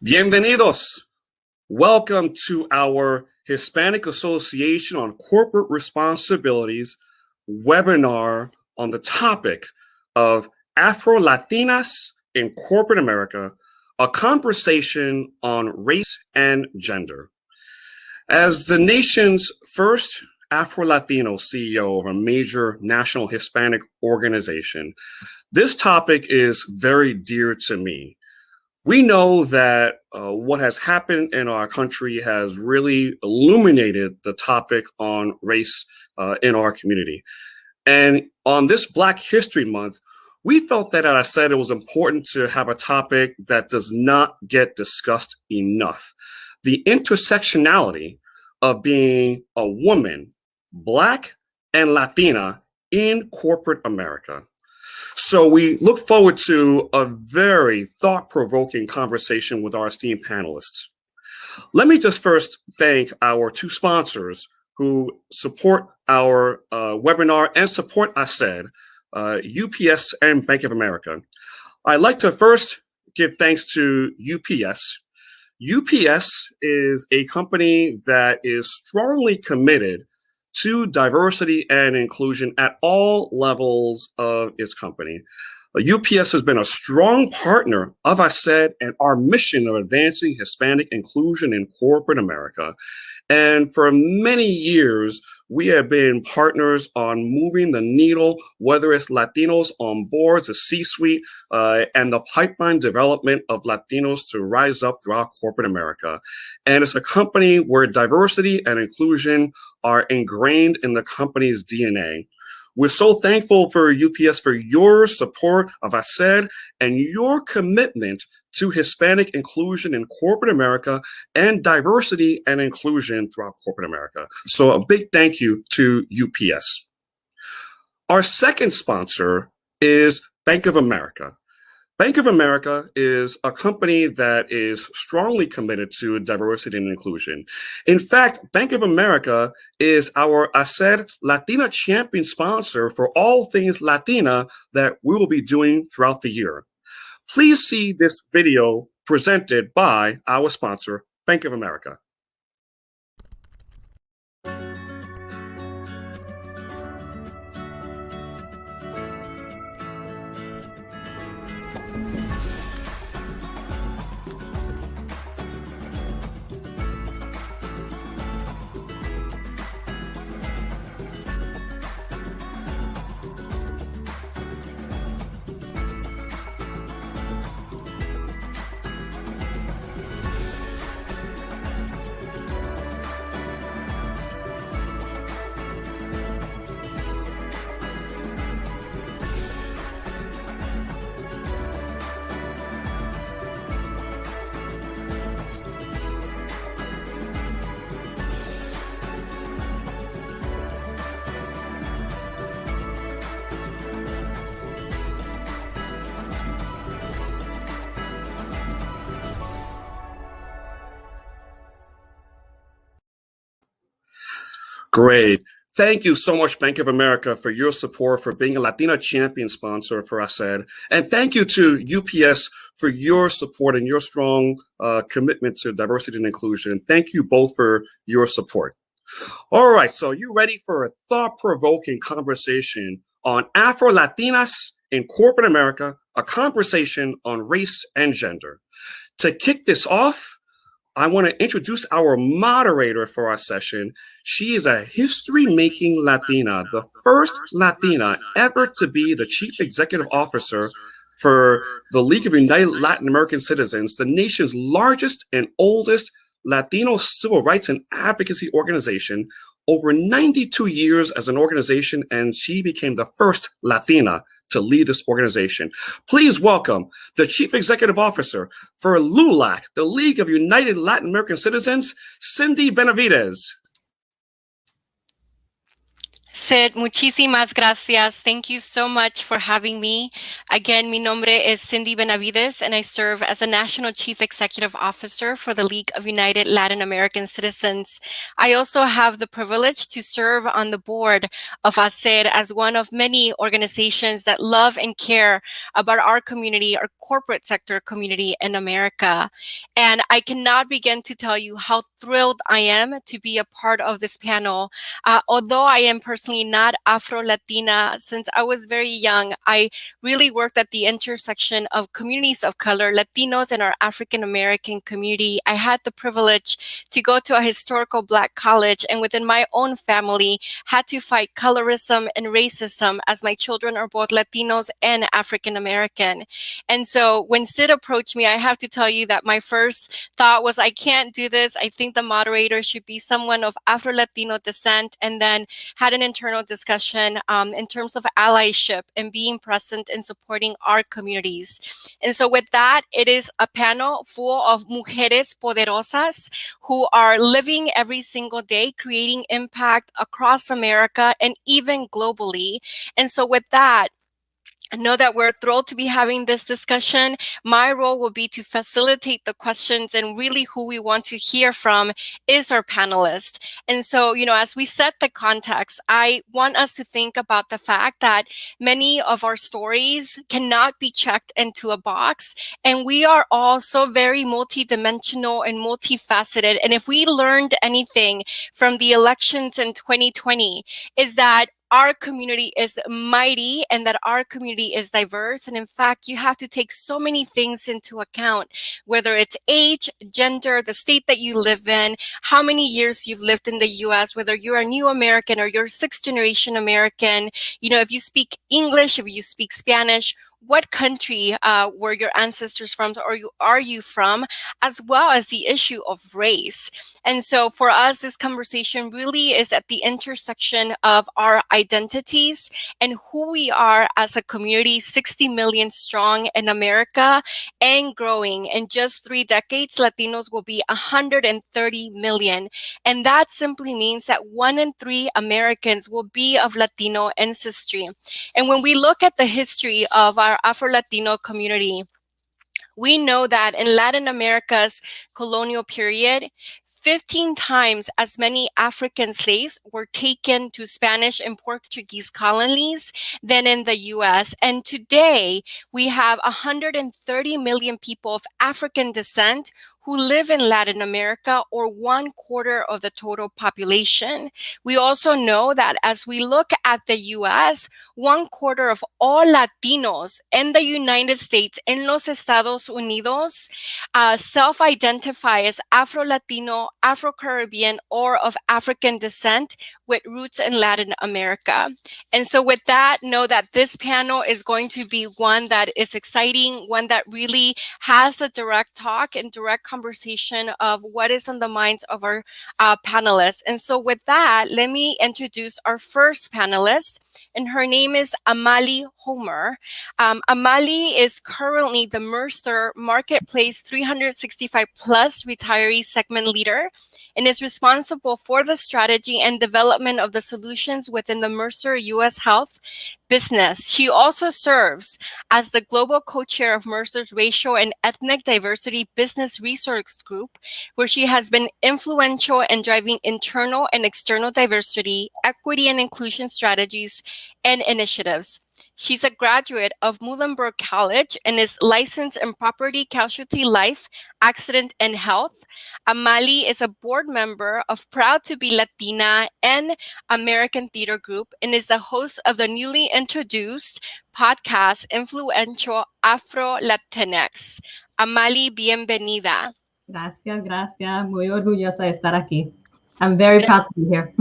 Bienvenidos. Welcome to our Hispanic Association on Corporate Responsibilities webinar on the topic of Afro-Latinas in Corporate America, a conversation on race and gender. As the nation's first Afro-Latino CEO of a major national Hispanic organization, this topic is very dear to me. We know that what has happened in our country has really illuminated the topic on race in our community. And on this Black History Month, we felt that, as I said, it was important to have a topic that does not get discussed enough. The intersectionality of being a woman, Black and Latina in corporate America. So we look forward to a very thought-provoking conversation with our esteemed panelists. Let me just first thank our two sponsors who support our webinar and support ASED, UPS and Bank of America. I'd like to first give thanks to UPS. UPS is a company that is strongly committed to diversity and inclusion at all levels of its company. UPS has been a strong partner of ASED and our mission of advancing Hispanic inclusion in corporate America. And for many years, we have been partners on moving the needle, whether it's Latinos on boards, the C-suite, and the pipeline development of Latinos to rise up throughout corporate America. And it's a company where diversity and inclusion are ingrained in the company's DNA. We're so thankful for UPS for your support of ASED and your commitment to Hispanic inclusion in corporate America and diversity and inclusion throughout corporate America. So a big thank you to UPS. Our second sponsor is Bank of America. Bank of America is a company that is strongly committed to diversity and inclusion. In fact, Bank of America is our ASED Latina champion sponsor for all things Latina that we will be doing throughout the year. Please see this video presented by our sponsor, Bank of America. Great. Thank you so much, Bank of America, for your support, for being a Latina champion sponsor for ASED. And thank you to UPS for your support and your strong commitment to diversity and inclusion. Thank you both for your support. All right, so you ready for a thought-provoking conversation on Afro-Latinas in corporate America, a conversation on race and gender. To kick this off, I want to introduce our moderator for our session. She is a history-making Latina, the first Latina ever to be the Chief Executive Officer for the League of United Latin American Citizens, the nation's largest and oldest Latino civil rights and advocacy organization, over 92 years as an organization, and she became the first Latina to lead this organization. Please welcome the Chief Executive Officer for LULAC, the League of United Latin American Citizens, Cindy Benavides. Sid, muchísimas gracias. Thank you so much for having me. Again, mi nombre es Cindy Benavides, and I serve as a National Chief Executive Officer for the League of United Latin American Citizens. I also have the privilege to serve on the board of ACER as one of many organizations that love and care about our community, our corporate sector community in America. And I cannot begin to tell you how thrilled I am to be a part of this panel. Although I am personally not Afro-Latina, since I was very young, I really worked at the intersection of communities of color, Latinos, and our African American community. I had the privilege to go to a historical Black college, and within my own family, had to fight colorism and racism, as my children are both Latinos and African American. And so when Sid approached me, I have to tell you that my first thought was, I can't do this. I think the moderator should be someone of Afro-Latino descent, and then had an internal discussion in terms of allyship and being present and supporting our communities. And so with that, it is a panel full of mujeres poderosas who are living every single day, creating impact across America and even globally. And so with that, I know that we're thrilled to be having this discussion. My role will be to facilitate the questions, and really who we want to hear from is our panelists. And so, as we set the context, I want us to think about the fact that many of our stories cannot be checked into a box, and we are all so very multidimensional and multifaceted. And if we learned anything from the elections in 2020, is that our community is mighty and that our community is diverse. And in fact, you have to take so many things into account, whether it's age, gender, the state that you live in, how many years you've lived in the US, whether you're a new American or you're sixth generation American, if you speak English, if you speak Spanish, what country were your ancestors from, or are you from, as well as the issue of race. And so for us, this conversation really is at the intersection of our identities and who we are as a community, 60 million strong in America and growing. In just 3 decades, Latinos will be 130 million. And that simply means that 1 in 3 Americans will be of Latino ancestry. And when we look at the history of our Afro-Latino community, we know that in Latin America's colonial period, 15 times as many African slaves were taken to Spanish and Portuguese colonies than in the US. And today, we have 130 million people of African descent who live in Latin America, or 1/4 of the total population. We also know that as we look at the US, 1/4 of all Latinos in the United States, en los Estados Unidos, self-identify as Afro-Latino, Afro-Caribbean, or of African descent with roots in Latin America. And so with that, know that this panel is going to be one that is exciting, one that really has a direct talk and direct conversation of what is on the minds of our panelists. And so with that, let me introduce our first panelist, and her name is Amali Homer. Amali is currently the Mercer Marketplace 365 Plus retiree segment leader and is responsible for the strategy and development of the solutions within the Mercer U.S. Health business. She also serves as the global co-chair of Mercer's Racial and Ethnic Diversity Business Resource Group, where she has been influential in driving internal and external diversity, equity, and inclusion strategies and initiatives. She's a graduate of Muhlenberg College and is licensed in Property Casualty Life, Accident, and Health. Amali is a board member of Proud to be Latina and American Theater Group and is the host of the newly introduced podcast, Influential Afro-Latinx. Amali, bienvenida. Gracias. Muy orgullosa de estar aquí. I'm very proud to be here.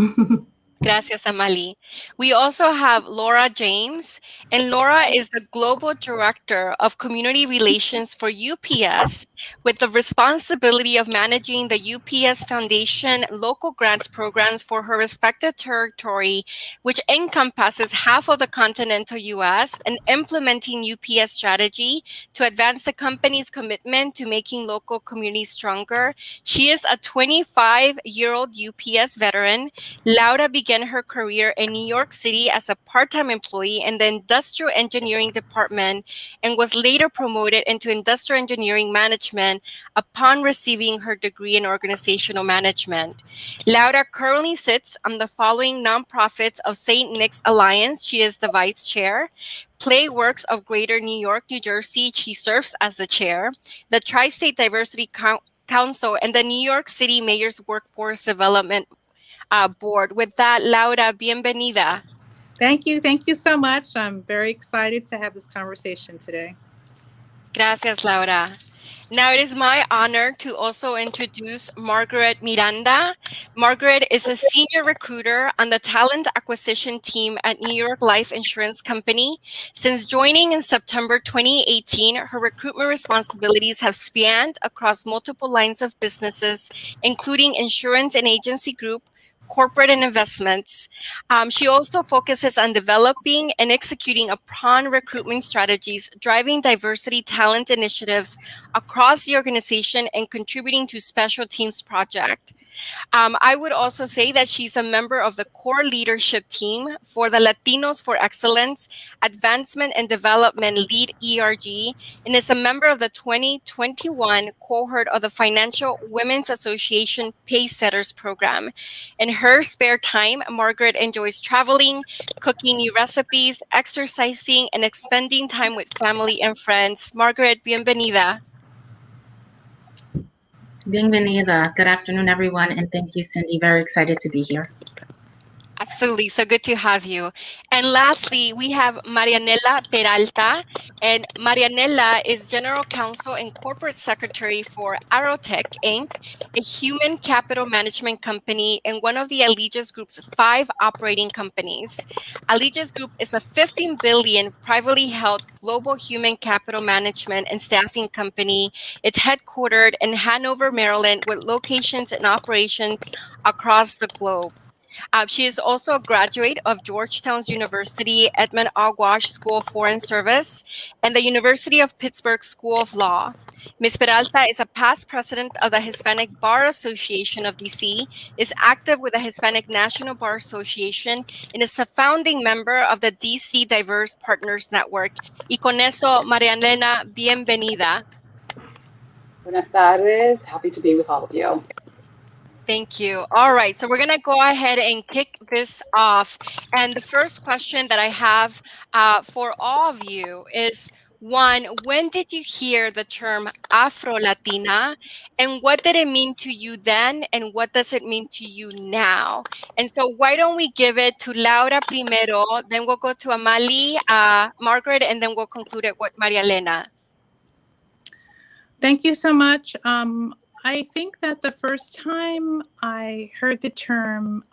Gracias, Amali. We also have Laura James, and Laura is the Global Director of Community Relations for UPS, with the responsibility of managing the UPS Foundation local grants programs for her respective territory, which encompasses half of the continental US, and implementing UPS strategy to advance the company's commitment to making local communities stronger. She is a 25-year-old UPS veteran. Laura began began her career in New York City as a part-time employee in the Industrial Engineering Department and was later promoted into Industrial Engineering Management upon receiving her degree in Organizational Management. Laura currently sits on the following nonprofits of St. Nick's Alliance. She is the vice chair. Playworks of Greater New York, New Jersey, she serves as the chair. The Tri-State Diversity Council and the New York City Mayor's Workforce Development Board. With that, Laura, bienvenida. Thank you. Thank you so much. I'm very excited to have this conversation today. Gracias, Laura. Now it is my honor to also introduce Margaret Miranda. Margaret is a senior recruiter on the talent acquisition team at New York Life Insurance Company. Since joining in September 2018, her recruitment responsibilities have spanned across multiple lines of businesses, including insurance and agency group, corporate and investments. She also focuses on developing and executing upon recruitment strategies, driving diversity talent initiatives across the organization, and contributing to special teams project. I would also say that she's a member of the core leadership team for the Latinos for Excellence Advancement and Development Lead ERG, and is a member of the 2021 cohort of the Financial Women's Association Pacesetters program. In her spare time, Margaret enjoys traveling, cooking new recipes, exercising, and spending time with family and friends. Margaret, bienvenida. Bienvenida. Good afternoon, everyone, and thank you, Cindy. Very excited to be here. Absolutely. So good to have you. And lastly, we have Marianela Peralta. And Marianela is General Counsel and Corporate Secretary for Aerotech, Inc., a human capital management company and one of the Allegiance Group's 5 operating companies. Allegiance Group is a $15 billion privately held global human capital management and staffing company. It's headquartered in Hanover, Maryland, with locations and operations across the globe. She is also a graduate of Georgetown's University Edmund Ogwash School of Foreign Service and the University of Pittsburgh School of Law. Ms. Peralta is a past president of the Hispanic Bar Association of DC, is active with the Hispanic National Bar Association, and is a founding member of the DC Diverse Partners Network. Y con eso, Marianela, bienvenida. Buenas tardes. Happy to be with all of you. Thank you. All right, so we're going to go ahead and kick this off. And the first question that I have for all of you is, one, when did you hear the term Afro-Latina, and what did it mean to you then, and what does it mean to you now? And so why don't we give it to Laura primero, then we'll go to Amali, Margaret, and then we'll conclude it with Maria Elena. Thank you so much. I think that the first time I heard the term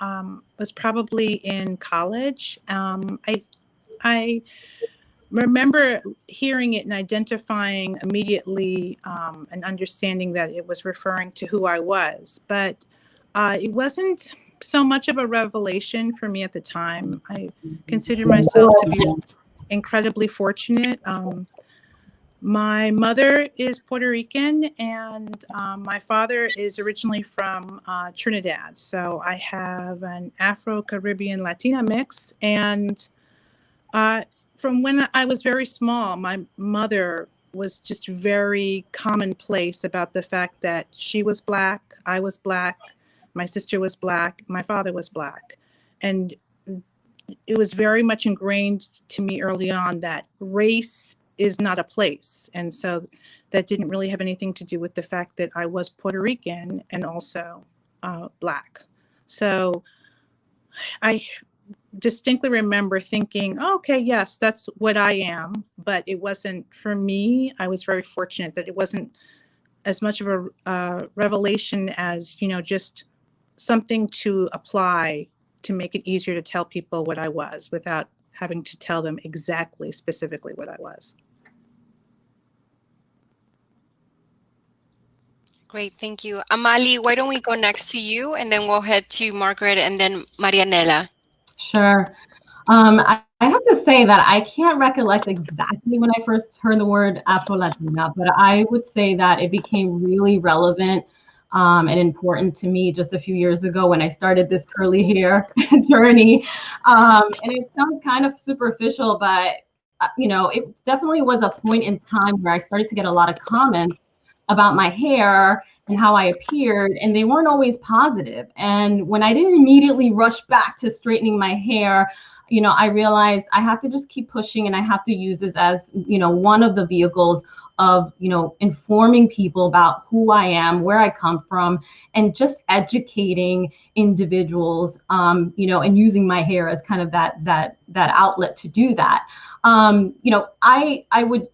was probably in college. I remember hearing it and identifying immediately and understanding that it was referring to who I was. But it wasn't so much of a revelation for me at the time. I consider myself to be incredibly fortunate. My mother is Puerto Rican, and my father is originally from Trinidad. So I have an Afro-Caribbean Latina mix. And from when I was very small, my mother was just very commonplace about the fact that she was Black, I was Black, my sister was Black, my father was Black. And it was very much ingrained to me early on that race is not a place. And so that didn't really have anything to do with the fact that I was Puerto Rican and also Black. So I distinctly remember thinking, oh, okay, yes, that's what I am. But it wasn't for me. I was very fortunate that it wasn't as much of a revelation as, just something to apply to make it easier to tell people what I was without having to tell them exactly, specifically what I was. Great, thank you. Amali, why don't we go next to you, and then we'll head to Margaret and then Marianela. Sure. I have to say that I can't recollect exactly when I first heard the word Afro-Latina, but I would say that it became really relevant and important to me just a few years ago when I started this curly hair journey. And it sounds kind of superficial, but it definitely was a point in time where I started to get a lot of comments about my hair and how I appeared, and they weren't always positive. And when I didn't immediately rush back to straightening my hair, I realized I have to just keep pushing, and I have to use this as, one of the vehicles of, informing people about who I am, where I come from, and just educating individuals, and using my hair as kind of that outlet to do that. I would,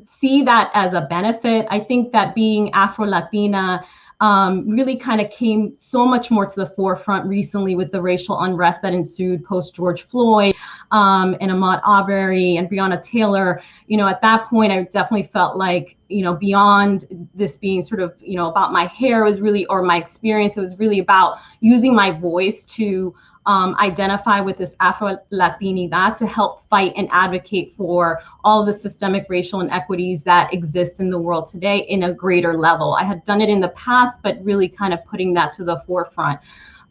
see that as a benefit. I think that being Afro-Latina really kind of came so much more to the forefront recently with the racial unrest that ensued post George Floyd, and Ahmaud Arbery and Breonna Taylor. At that point, I definitely felt like, beyond this being sort of, about my hair was really, or my experience, it was really about using my voice to identify with this Afro-Latinidad to help fight and advocate for all the systemic racial inequities that exist in the world today in a greater level. I had done it in the past, but really kind of putting that to the forefront.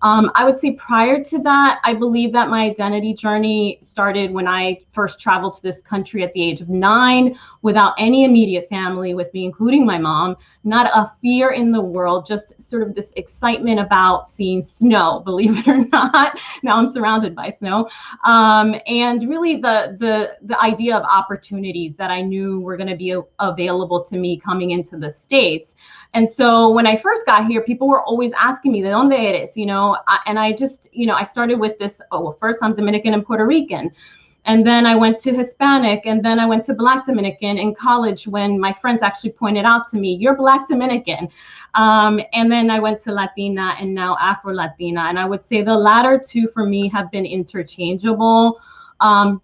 I would say prior to that, I believe that my identity journey started when I first traveled to this country at the age of 9 without any immediate family with me, including my mom, not a fear in the world, just sort of this excitement about seeing snow, believe it or not. Now I'm surrounded by snow. And really the idea of opportunities that I knew were going to be available to me coming into the States. And so when I first got here, people were always asking me, ¿de dónde eres? And I just, I started with this, first I'm Dominican and Puerto Rican. And then I went to Hispanic, and then I went to Black Dominican in college when my friends actually pointed out to me, you're Black Dominican. And then I went to Latina and now Afro-Latina. And I would say the latter two for me have been interchangeable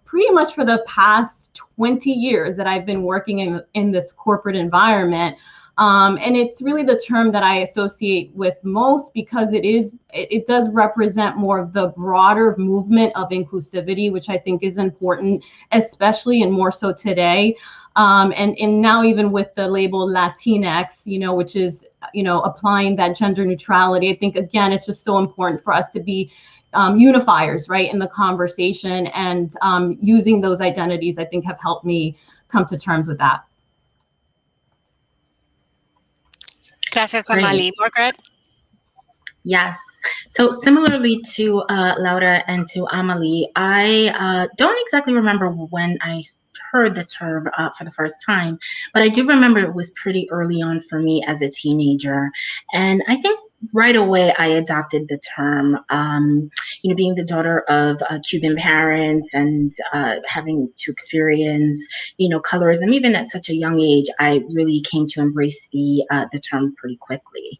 pretty much for the past 20 years that I've been working in this corporate environment. And it's really the term that I associate with most because it does represent more of the broader movement of inclusivity, which I think is important, especially and more so today. And now even with the label Latinx, which is, applying that gender neutrality, I think, again, it's just so important for us to be unifiers, right, in the conversation, and using those identities, I think, have helped me come to terms with that. Gracias, Amali. Margaret? Yes. So similarly to Laura and to Amalie, I don't exactly remember when I heard the term for the first time, but I do remember it was pretty early on for me as a teenager. And I think right away I adopted the term, being the daughter of Cuban parents and having to experience, colorism, even at such a young age, I really came to embrace the term pretty quickly.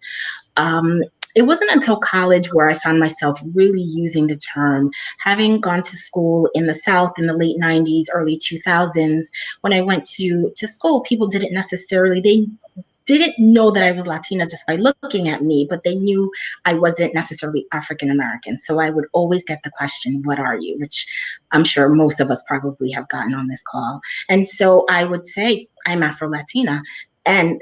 It wasn't until college where I found myself really using the term. Having gone to school in the South in the late 90s, early 2000s, when I went to school, people they didn't know that I was Latina just by looking at me, but they knew I wasn't necessarily African American. So I would always get the question, what are you? Which I'm sure most of us probably have gotten on this call. And so I would say, I'm Afro-Latina. And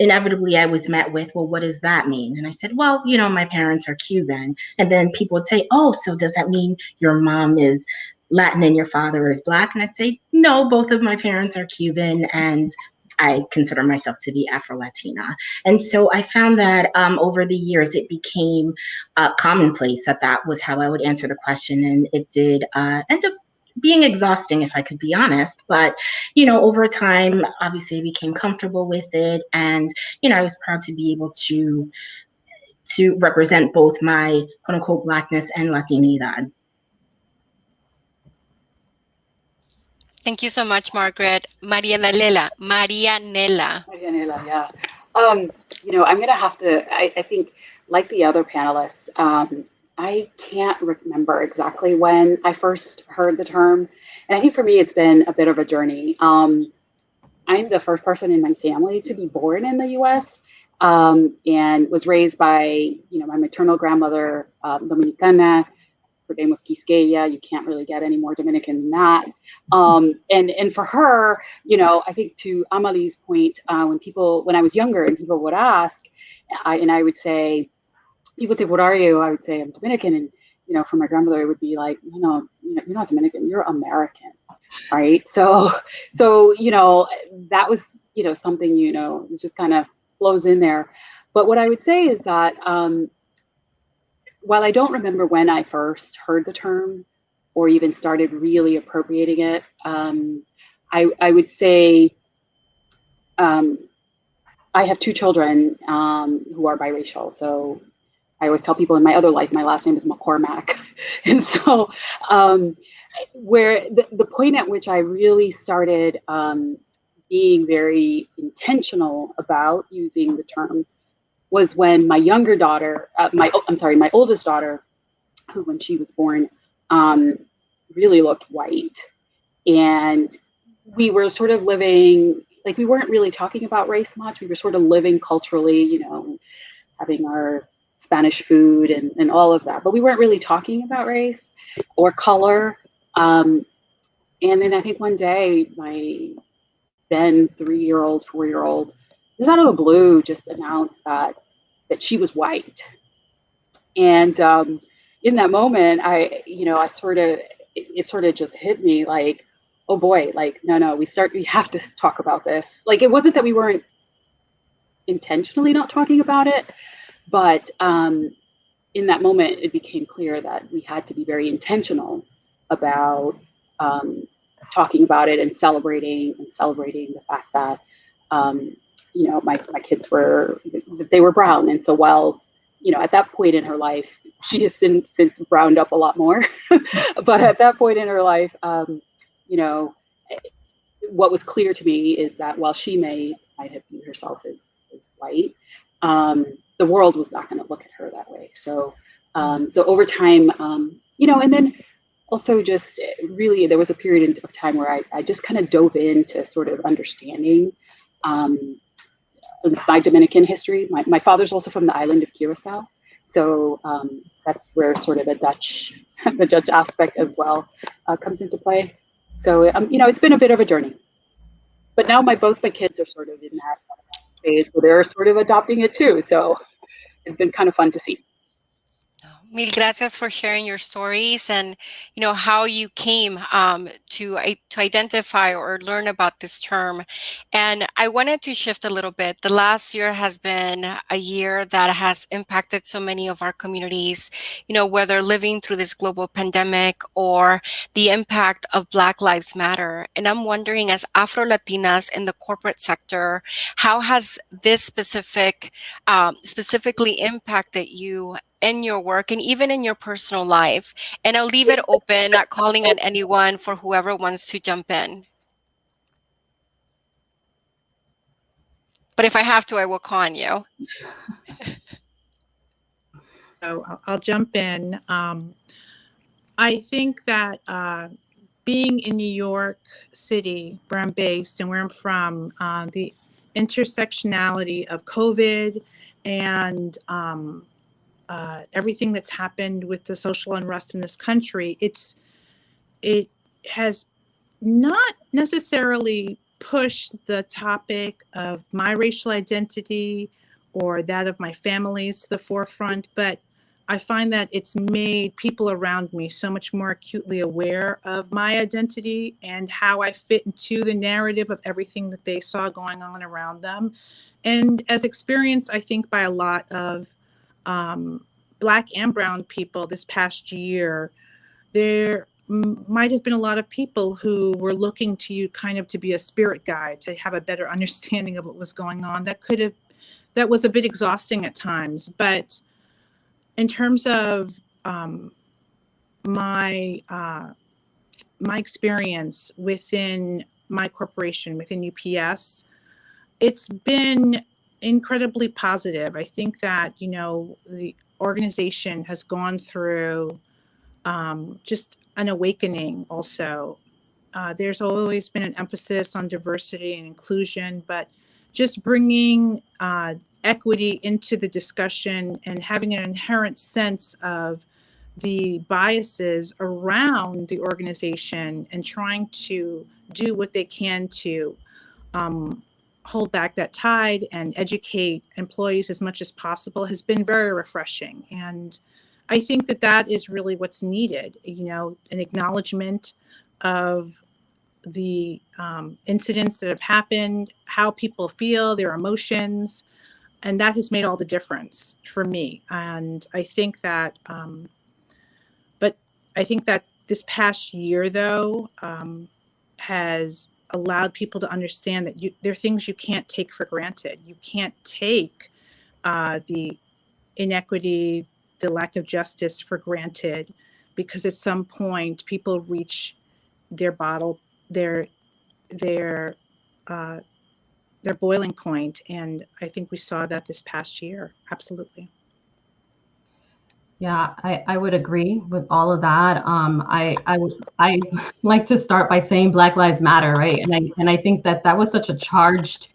inevitably I was met with, well, what does that mean? And I said, well, my parents are Cuban. And then people would say, oh, so does that mean your mom is Latin and your father is Black? And I'd say, no, both of my parents are Cuban and I consider myself to be Afro-Latina. And so I found that over the years, it became commonplace that was how I would answer the question. And it did end up being exhausting, if I could be honest. But, over time, obviously I became comfortable with it. And, I was proud to be able to represent both my quote unquote Blackness and Latinidad. Thank you so much, Margaret. Marianela, yeah. I'm going to have to, I think, like the other panelists, I can't remember exactly when I first heard the term. And I think for me, it's been a bit of a journey. I'm the first person in my family to be born in the U.S. And was raised by, my maternal grandmother, Dominicana, her name was Quisqueya. You can't really get any more Dominican than that. And for her, you know, I think to Amalie's point, when I was younger and people would ask, I would say, people would say, "What are you?" I would say, "I'm Dominican," and you know, for my grandmother, it would be like, "No, you're not Dominican. You're American." Right. So, you know, that was, you know, something, you know, it just kind of flows in there. But what I would say is that while I don't remember when I first heard the term or even started really appropriating it, I would say I have two children who are biracial. So I always tell people in my other life, my last name is McCormack. And so where the point at which I really started being very intentional about using the term was when my younger daughter, my oldest daughter, who when she was born, really looked white. And we were sort of living, like we weren't really talking about race much. We were sort of living culturally, you know, having our Spanish food and all of that. But we weren't really talking about race or color. And then I think one day, my then 3-year-old, 4-year-old, just out of the blue, just announced that she was white. And in that moment, it sort of just hit me like, oh boy, like, no, we have to talk about this. Like, it wasn't that we weren't intentionally not talking about it, but in that moment, it became clear that we had to be very intentional about talking about it and celebrating the fact that you know, my kids were brown. And so while, you know, at that point in her life, she has since browned up a lot more, but at that point in her life, you know, what was clear to me is that while she might have viewed herself as white, the world was not going to look at her that way. So over time, you know, and then also just really there was a period of time where I just kind of dove into sort of understanding my Dominican history. My father's also from the island of Curacao. So that's where sort of the Dutch aspect as well comes into play. So, you know, it's been a bit of a journey. But now both my kids are sort of in that phase where they're sort of adopting it too. So it's been kind of fun to see. Mil gracias for sharing your stories and, you know, how you came to identify or learn about this term. And I wanted to shift a little bit. The last year has been a year that has impacted so many of our communities, you know, whether living through this global pandemic or the impact of Black Lives Matter. And I'm wondering, as Afro-Latinas in the corporate sector, how has this specifically impacted you in your work and even in your personal life? And I'll leave it open, not calling on anyone, for whoever wants to jump in. But if I have to, I will call on you. So I'll jump in. I think that being in New York City, where I'm based and where I'm from, the intersectionality of COVID and everything that's happened with the social unrest in this country, it has not necessarily pushed the topic of my racial identity or that of my family's to the forefront, but I find that it's made people around me so much more acutely aware of my identity and how I fit into the narrative of everything that they saw going on around them. And as experienced, I think, by a lot of Black and brown people this past year, there might have been a lot of people who were looking to you kind of to be a spirit guide, to have a better understanding of what was going on. That was a bit exhausting at times. But in terms of my experience within my corporation, within UPS, it's been incredibly positive. I think that, you know, the organization has gone through just an awakening also. There's always been an emphasis on diversity and inclusion, but just bringing equity into the discussion and having an inherent sense of the biases around the organization and trying to do what they can to hold back that tide and educate employees as much as possible has been very refreshing. And I think that that is really what's needed, you know, an acknowledgement of the incidents that have happened, how people feel, their emotions, and that has made all the difference for me. And I think that, but I think that this past year, though, has allowed people to understand that there are things you can't take for granted. You can't take the inequity, the lack of justice for granted, because at some point people reach their their boiling point, and I think we saw that this past year. Absolutely. Yeah, I would agree with all of that. I like to start by saying Black Lives Matter, right? And I think that that was such a charged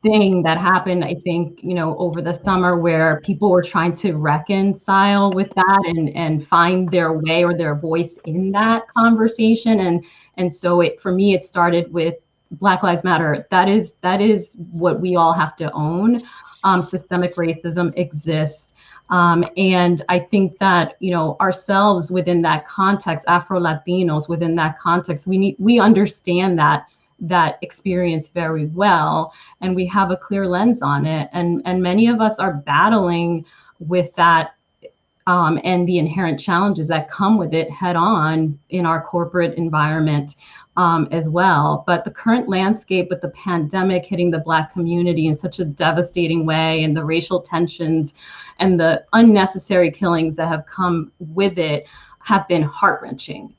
thing that happened, I think, you know, over the summer, where people were trying to reconcile with that and find their way or their voice in that conversation. And so for me, it started with Black Lives Matter. That is what we all have to own. Systemic racism exists. And I think that, you know, ourselves within that context, Afro-Latinos within that context, we understand that experience very well, and we have a clear lens on it. And many of us are battling with that and the inherent challenges that come with it head on in our corporate environment as well. But the current landscape with the pandemic hitting the Black community in such a devastating way, and the racial tensions and the unnecessary killings that have come with it have been heart-wrenching.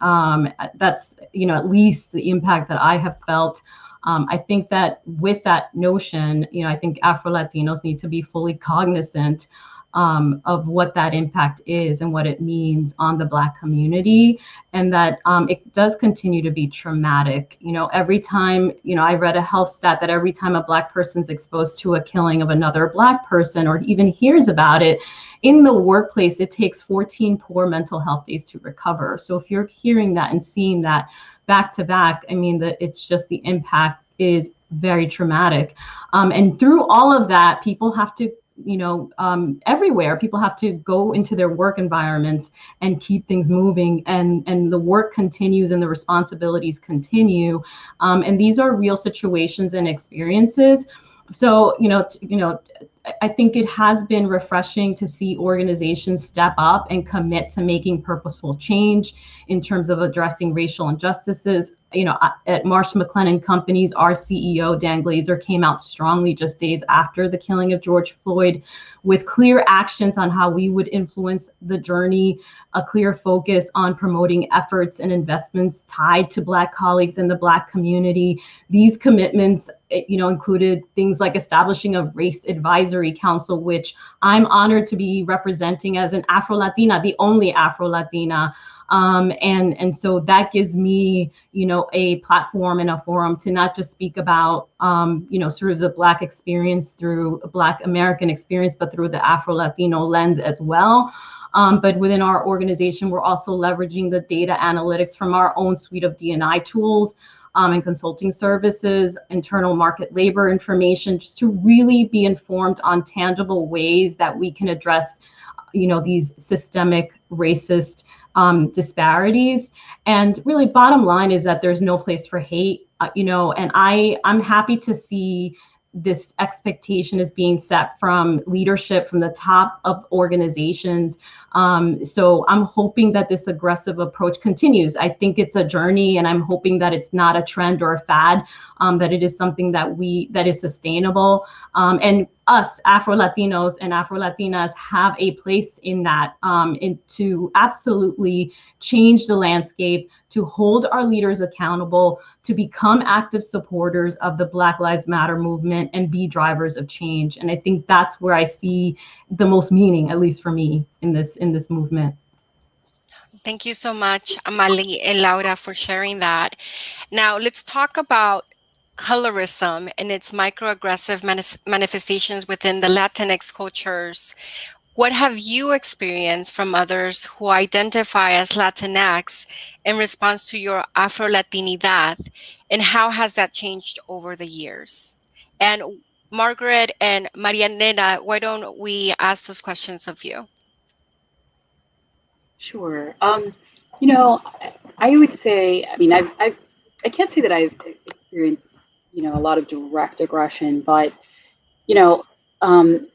That's, you know, at least the impact that I have felt. I think that with that notion, you know, I think Afro-Latinos need to be fully cognizant of what that impact is and what it means on the Black community, and that it does continue to be traumatic. You know, every time, you know, I read a health stat that every time a Black person's exposed to a killing of another Black person, or even hears about it in the workplace, it takes 14 poor mental health days to recover. So if you're hearing that and seeing that back to back, I mean, that it's just, the impact is very traumatic. And through all of that, people have to, you know, everywhere, people have to go into their work environments and keep things moving, and the work continues and the responsibilities continue. And these are real situations and experiences. So, you know, I think it has been refreshing to see organizations step up and commit to making purposeful change in terms of addressing racial injustices. You know, at Marsh McLennan Companies, our CEO, Dan Glazer, came out strongly just days after the killing of George Floyd with clear actions on how we would influence the journey, a clear focus on promoting efforts and investments tied to Black colleagues in the Black community. These commitments, you know, included things like establishing a race advisory council, which I'm honored to be representing as an Afro-Latina, the only Afro-Latina. And so that gives me, you know, a platform and a forum to not just speak about, you know, sort of the Black experience through a Black American experience, but through the Afro-Latino lens as well. But within our organization, we're also leveraging the data analytics from our own suite of D&I tools and consulting services, internal market labor information, just to really be informed on tangible ways that we can address, you know, these systemic racist disparities. And really, bottom line is that there's no place for hate, you know, and I'm happy to see this expectation is being set from leadership, from the top of organizations. So I'm hoping that this aggressive approach continues. I think it's a journey, and I'm hoping that it's not a trend or a fad, that it is something that is sustainable. And us, Afro-Latinos and Afro-Latinas, have a place in that, to absolutely change the landscape, to hold our leaders accountable, to become active supporters of the Black Lives Matter movement and be drivers of change. And I think that's where I see the most meaning, at least for me, in this movement. Thank you so much, Amali and Laura, for sharing that. Now, let's talk about colorism and its microaggressive manifestations within the Latinx cultures. What have you experienced from others who identify as Latinx in response to your Afro-Latinidad, and how has that changed over the years? And Margaret and Marianela, why don't we ask those questions of you? Sure. You know, I would say, I mean, I can't say that I've experienced, a lot of direct aggression, but, you know, um,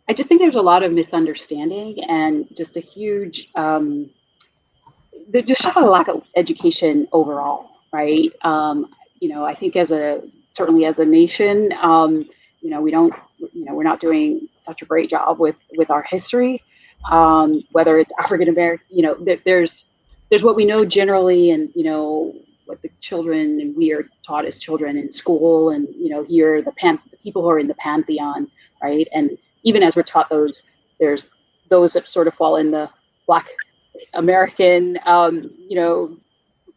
I just think there's a lot of misunderstanding and just a huge, there's just a lack of education overall, right? I think certainly as a nation, we don't, we're not doing such a great job with our history, whether it's African American, there's what we know generally, and what the children and we are taught as children in school, and here the people who are in the pantheon, right? And even as we're taught those, there's those that sort of fall in the Black American,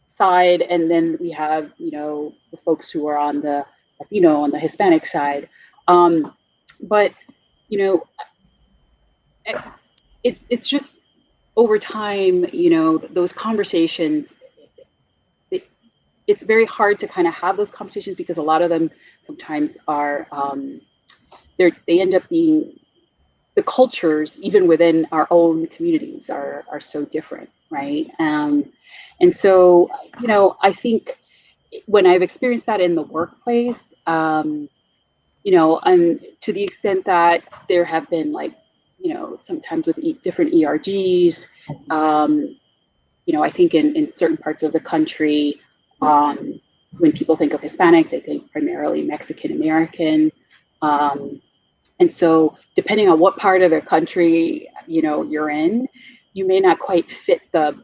side, and then we have, the folks who are on the, on the Hispanic side. But you know, it's just over time, those conversations. It's very hard to kind of have those conversations because a lot of them sometimes are, they end up being, the cultures even within our own communities are so different, right? And so, I think when I've experienced that in the workplace, and to the extent that there have been, like, sometimes with different ERGs, I think in certain parts of the country, when people think of Hispanic, they think primarily Mexican American. And so depending on what part of the country, you're in, you may not quite fit the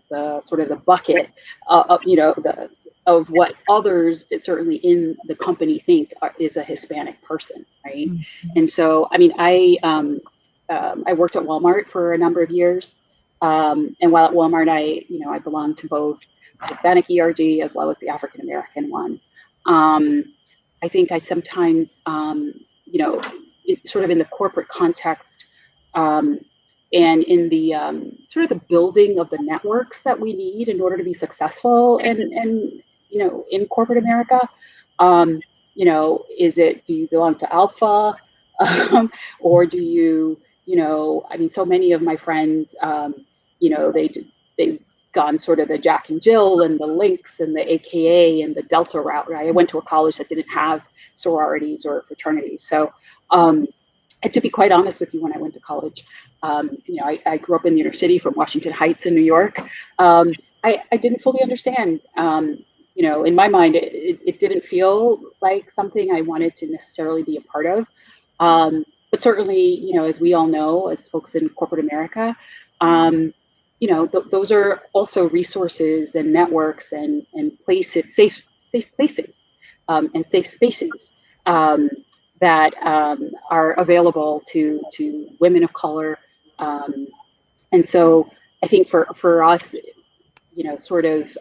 sort of the bucket of what others, certainly in the company, think is a Hispanic person, right? Mm-hmm. And so, I mean, I worked at Walmart for a number of years. And while at Walmart, I belonged to both Hispanic ERG as well as the African American one. I think I sometimes, sort of in the corporate context, and in the sort of the building of the networks that we need in order to be successful, and in corporate America, do you belong to Alpha, or do you, I mean, so many of my friends, they've gone sort of the Jack and Jill and the Lynx and the AKA and the Delta route, right? I went to a college that didn't have sororities or fraternities. So, and to be quite honest with you, when I went to college, I grew up in the inner city from Washington Heights in New York. I didn't fully understand, in my mind, it didn't feel like something I wanted to necessarily be a part of. But certainly, as we all know, as folks in corporate America, those are also resources and networks and places, safe places, and safe spaces, that are available to women of color. And so I think for us, sort of,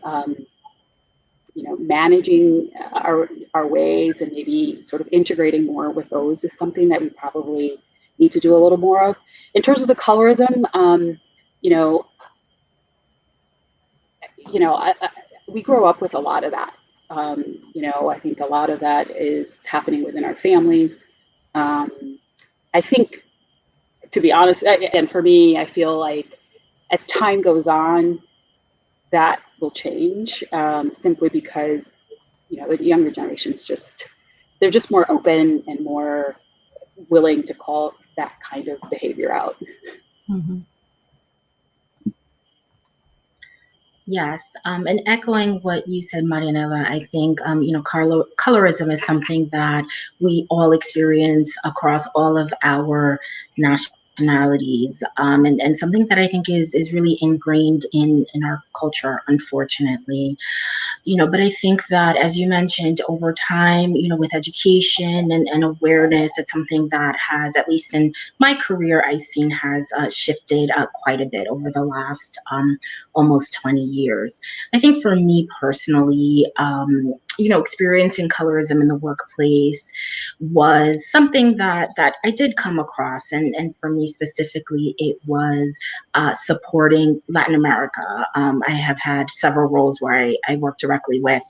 managing our ways and maybe sort of integrating more with those is something that we probably need to do a little more of. In terms of the colorism, we grow up with a lot of that. I think a lot of that is happening within our families. I think, to be honest, and for me, I feel like as time goes on, that will change, simply because, the younger generations they're just more open and more willing to call that kind of behavior out. Mm-hmm. Yes, and echoing what you said, Marianela, I think, colorism is something that we all experience across all of our nationalities, and something that I think is really ingrained in our culture, unfortunately. But I think that, as you mentioned, over time, with education and awareness, it's something that has, at least in my career, I've seen has shifted quite a bit over the last almost 20 years. I think for me personally, experiencing colorism in the workplace was something that I did come across, and for me specifically, it was supporting Latin America. I have had several roles where I work directly with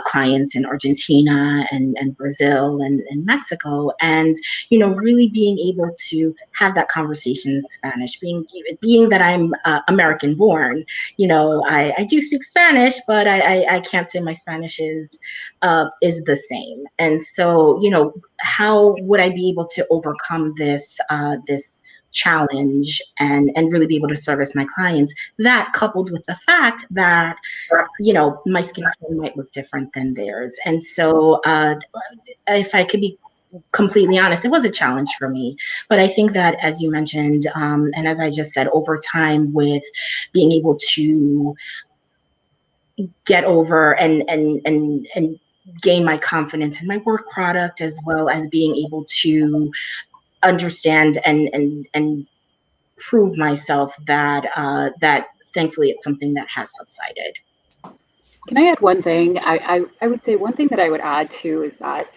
clients in Argentina and Brazil and Mexico, and really being able to have that conversation in Spanish, being that I'm American born. I do speak Spanish, but I can't say my Spanish is the same. And so, how would I be able to overcome this challenge and really be able to service my clients? That coupled with the fact that my skin tone might look different than theirs. And so if I could be completely honest, it was a challenge for me. But I think that, as you mentioned, and as I just said, over time, with being able to get over and gain my confidence in my work product, as well as being able to understand and prove myself, that thankfully it's something that has subsided. Can I add one thing? I would say one thing that I would add too is that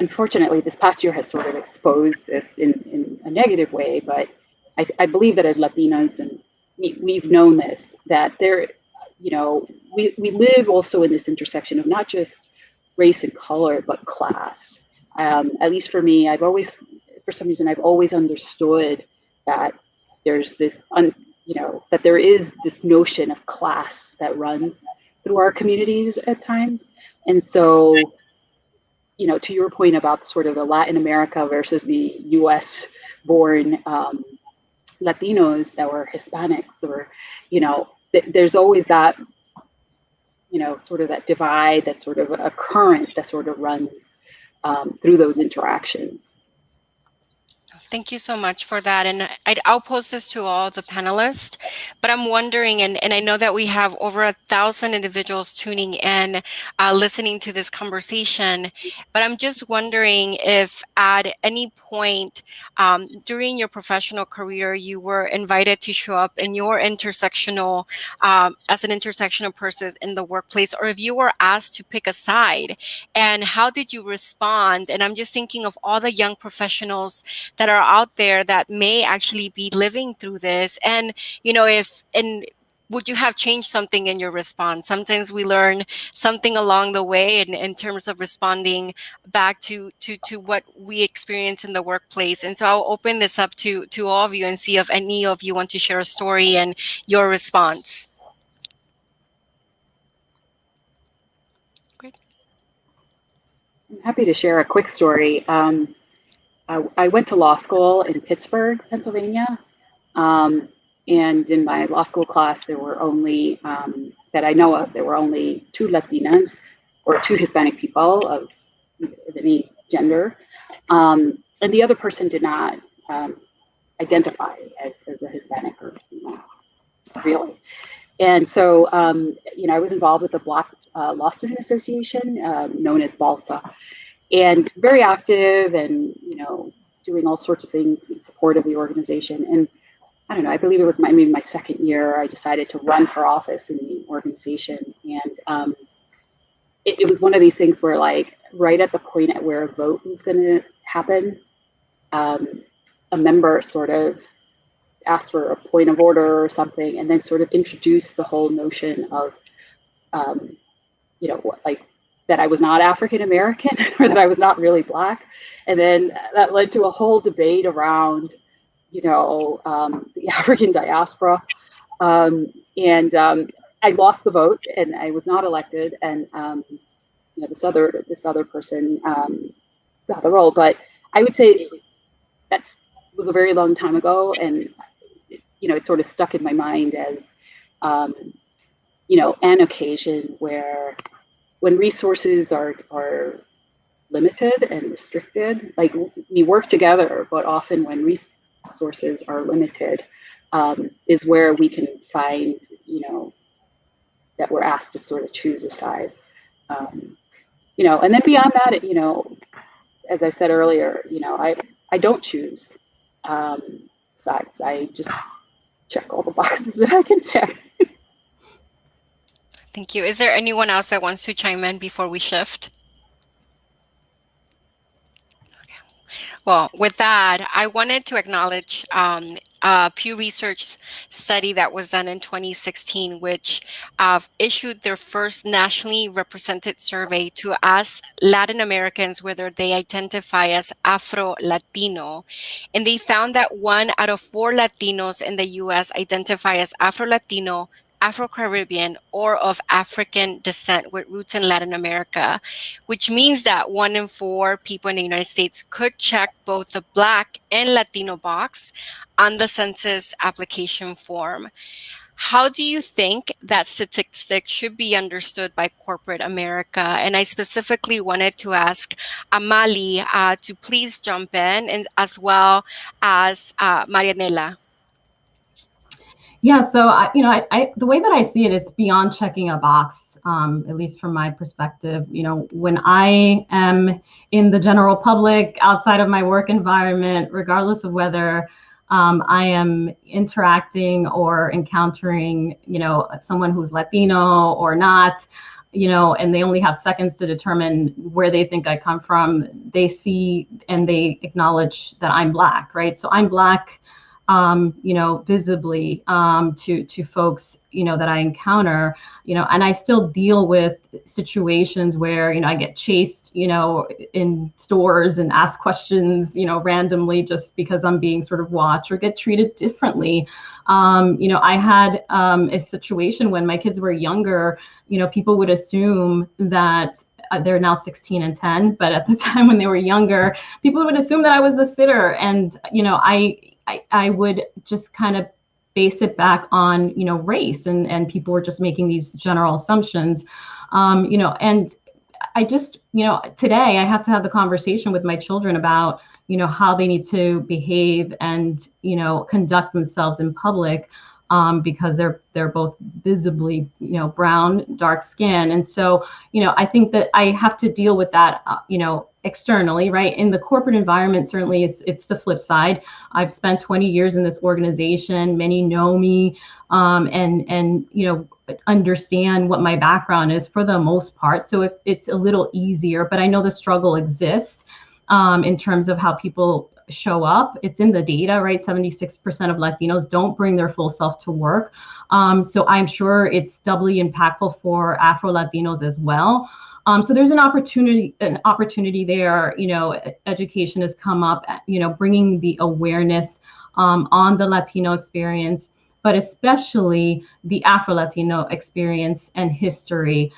unfortunately this past year has sort of exposed this in a negative way, but I believe that as Latinas, and we've known this, that there, we live also in this intersection of not just race and color, but class. At least for me, for some reason, I've always understood that there's this, that there is this notion of class that runs through our communities at times. And so, to your point about sort of the Latin America versus the US born Latinos that were Hispanics, or, there's always that, sort of that divide, that sort of a current that sort of runs through those interactions. Thank you so much for that. And I'll post this to all the panelists, but I'm wondering, and I know that we have over 1,000 individuals tuning in, listening to this conversation, but I'm just wondering if at any point during your professional career, you were invited to show up in your intersectional, as an intersectional person in the workplace, or if you were asked to pick a side, and how did you respond? And I'm just thinking of all the young professionals that are out there that may actually be living through this, and would you have changed something in your response? Sometimes we learn something along the way in terms of responding back to what we experience in the workplace. And so I'll open this up to all of you and see if any of you want to share a story and your response. Great. I'm happy to share a quick story. I went to law school in Pittsburgh, Pennsylvania. And in my law school class, there were only, that I know of, there were only 2 Latinas, or 2 Hispanic people of any gender. And the other person did not identify as a Hispanic or female, really. And so, I was involved with the Black Law Student Association, known as BALSA, and very active, and doing all sorts of things in support of the organization. And I don't know, I believe it was maybe my second year, I decided to run for office in the organization. And it was one of these things where, like, right at the point at where a vote was going to happen, a member sort of asked for a point of order or something, and then sort of introduced the whole notion of, like, that I was not African American or that I was not really Black. And then that led to a whole debate around, the African diaspora. And I lost the vote, and I was not elected. And, this other person got the role. But I would say that was a very long time ago. And, it sort of stuck in my mind as, an occasion where, when resources are limited and restricted, like, we work together, but often when resources are limited, is where we can find, that we're asked to sort of choose a side. And then beyond that, as I said earlier, I don't choose sides. I just check all the boxes that I can check. Thank you. Is there anyone else that wants to chime in before we shift? Well, with that, I wanted to acknowledge a Pew Research study that was done in 2016, which issued their first nationally represented survey to ask Latin Americans whether they identify as Afro-Latino. And they found that 1 out of 4 Latinos in the US identify as Afro-Latino, Afro-Caribbean, or of African descent with roots in Latin America, which means that 1 in 4 people in the United States could check both the Black and Latino box on the census application form. How do you think that statistic should be understood by corporate America? And I specifically wanted to ask Amali to please jump in, and as well as Marianela. Yeah, so the way that I see it, it's beyond checking a box, at least from my perspective. When I am in the general public, outside of my work environment, regardless of whether I am interacting or encountering, someone who's Latino or not, and they only have seconds to determine where they think I come from, they see and they acknowledge that I'm Black, right? So I'm Black, visibly to folks, that I encounter, and I still deal with situations where, I get chased, in stores and ask questions, randomly just because I'm being sort of watched or get treated differently. I had a situation when my kids were younger, people would assume that they're now 16 and 10, but at the time when they were younger, people would assume that I was a sitter. And, I would just kind of base it back on, race, and people were just making these general assumptions, and I just, today I have to have the conversation with my children about, how they need to behave and, conduct themselves in public, because they're both visibly, brown, dark skin. And so, I think that I have to deal with that, externally, right? In the corporate environment, certainly it's the flip side. I've spent 20 years in this organization. Many know me, and understand what my background is for the most part. So if it's a little easier, but I know the struggle exists, in terms of how people show up. It's in the data, right? 76% of Latinos don't bring their full self to work. So I'm sure it's doubly impactful for Afro-Latinos as well. So there's an opportunity there. Education has come up, bringing the awareness on the Latino experience, but especially the Afro-Latino experience and history,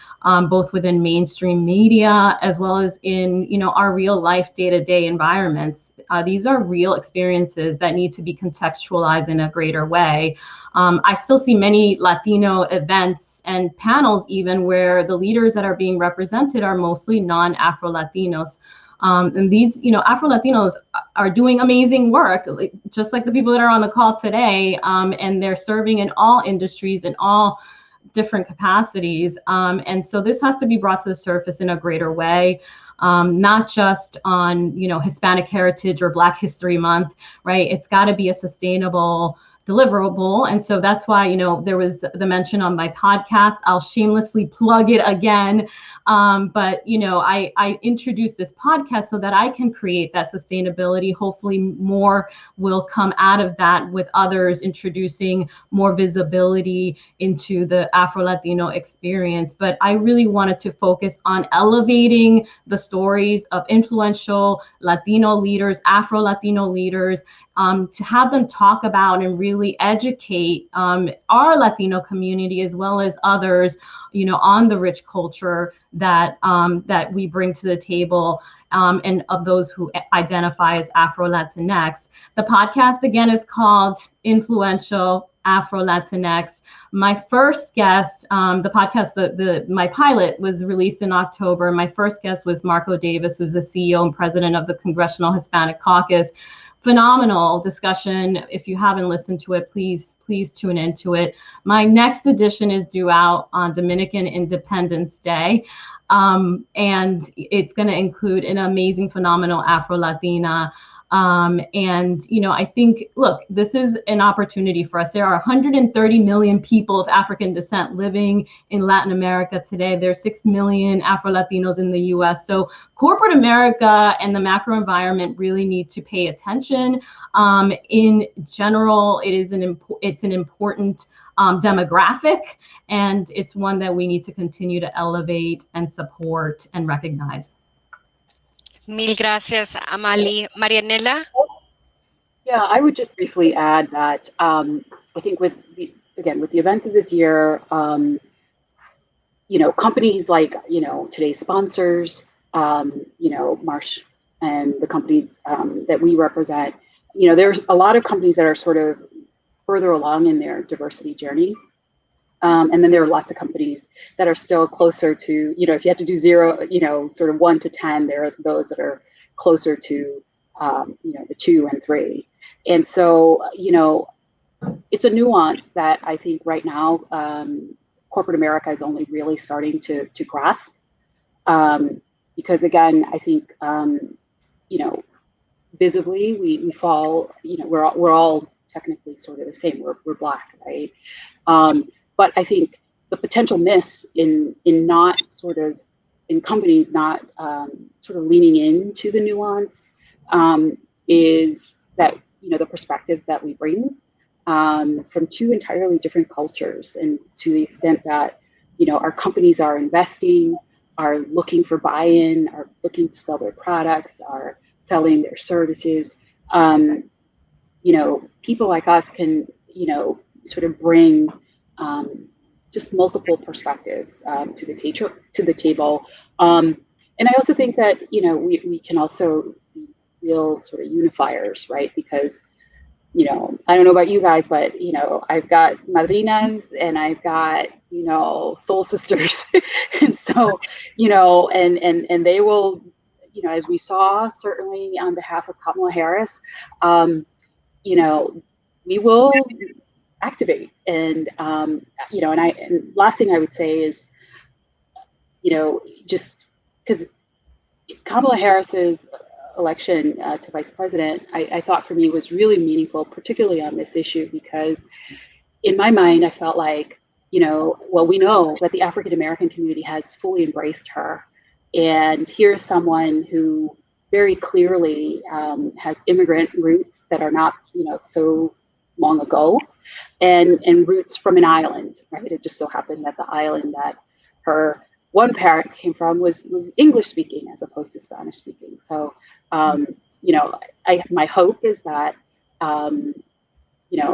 both within mainstream media as well as in, our real life day-to-day environments. These are real experiences that need to be contextualized in a greater way. I still see many Latino events and panels even where the leaders that are being represented are mostly non-Afro-Latinos. And these, Afro-Latinos are doing amazing work, just like the people that are on the call today, and they're serving in all industries in all different capacities. And so this has to be brought to the surface in a greater way, not just on, Hispanic Heritage or Black History Month, right? It's got to be a sustainable deliverable. And so that's why, there was the mention on my podcast. I'll shamelessly plug it again. But, I introduced this podcast so that I can create that sustainability. Hopefully more will come out of that, with others introducing more visibility into the Afro-Latino experience. But I really wanted to focus on elevating the stories of influential Latino leaders, Afro-Latino leaders, to have them talk about and really educate our Latino community as well as others, on the rich culture that that we bring to the table, and of those who identify as Afro-Latinx. The podcast again is called Influential Afro-Latinx. My first guest, the podcast, my pilot was released in October. My first guest was Marco Davis, who's the CEO and president of the Congressional Hispanic Caucus. Phenomenal discussion. If you haven't listened to it, please tune into it. My next edition is due out on Dominican Independence Day. And it's going to include an amazing, phenomenal Afro-Latina And, I think, look, this is an opportunity for us. There are 130 million people of African descent living in Latin America today. There's 6 million Afro-Latinos in the US. So corporate America and the macro environment really need to pay attention. In general, it's an important demographic, and it's one that we need to continue to elevate and support and recognize. Mil gracias, Amali. Marianela? Yeah, I would just briefly add that I think with the events of this year, companies like, today's sponsors, Marsh and the companies that we represent, there's a lot of companies that are sort of further along in their diversity journey. And then there are lots of companies that are still closer to, if you had to do 0, sort of 1 to 10, there are those that are closer to, the 2 and 3. And so, it's a nuance that I think right now, corporate America is only really starting to grasp. Because again, I think, visibly we fall, we're all technically sort of the same. We're Black, right? But I think the potential miss in not sort of, in companies not sort of leaning into the nuance is that, the perspectives that we bring from 2 entirely different cultures, and to the extent that, our companies are investing, are looking for buy-in, are looking to sell their products, are selling their services, people like us can, sort of bring just multiple perspectives to the table. And I also think that, we can also be real sort of unifiers, right? Because, I don't know about you guys, but, I've got madrinas and I've got, soul sisters. And so, and they will, as we saw, certainly on behalf of Kamala Harris, we will activate. And, and last thing I would say is, just because Kamala Harris's election to vice president, I thought for me was really meaningful, particularly on this issue, because in my mind, I felt like, well, we know that the African American community has fully embraced her. And here's someone who very clearly has immigrant roots that are not, so long ago, and roots from an island, right? It just so happened that the island that her one parent came from was English speaking as opposed to Spanish speaking. So, my hope is that,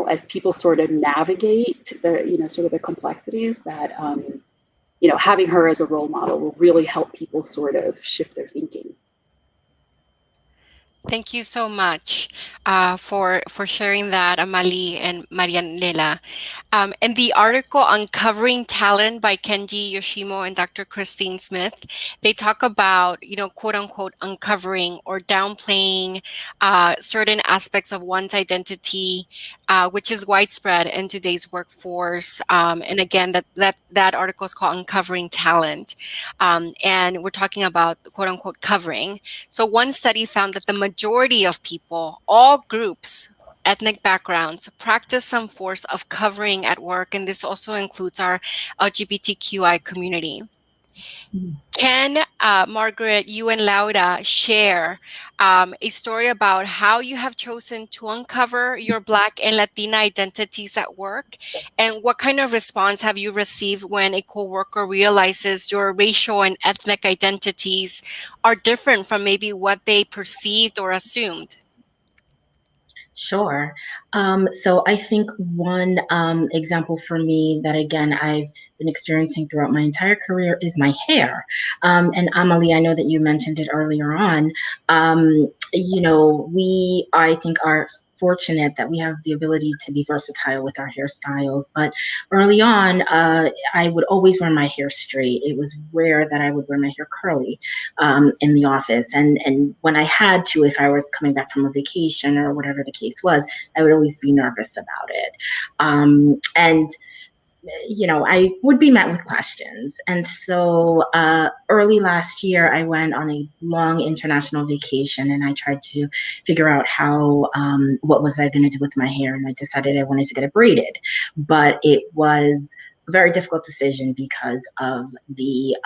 as people sort of navigate the, sort of the complexities, that, having her as a role model will really help people sort of shift their thinking. Thank you so much for sharing that, Amali and Marianela. In the article Uncovering Talent by Kenji Yoshimo and Dr. Christine Smith, they talk about, quote unquote, uncovering or downplaying certain aspects of one's identity, which is widespread in today's workforce. And again, that article is called Uncovering Talent. And we're talking about, quote unquote, covering. So one study found that the majority of people, all groups, ethnic backgrounds, practice some form of covering at work, and this also includes our LGBTQI community. Can Margaret, you and Laura share a story about how you have chosen to uncover your Black and Latina identities at work? And what kind of response have you received when a coworker realizes your racial and ethnic identities are different from maybe what they perceived or assumed? Sure. So I think one example for me that, again, I've been experiencing throughout my entire career is my hair. And Amalie, I know that you mentioned it earlier on. We, I think, are fortunate that we have the ability to be versatile with our hairstyles. But early on, I would always wear my hair straight. It was rare that I would wear my hair curly in the office. And when I had to, if I was coming back from a vacation or whatever the case was, I would always be nervous about it. And I would be met with questions. And so early last year, I went on a long international vacation and I tried to figure out what was I going to do with my hair. And I decided I wanted to get it braided. But it was a very difficult decision because of the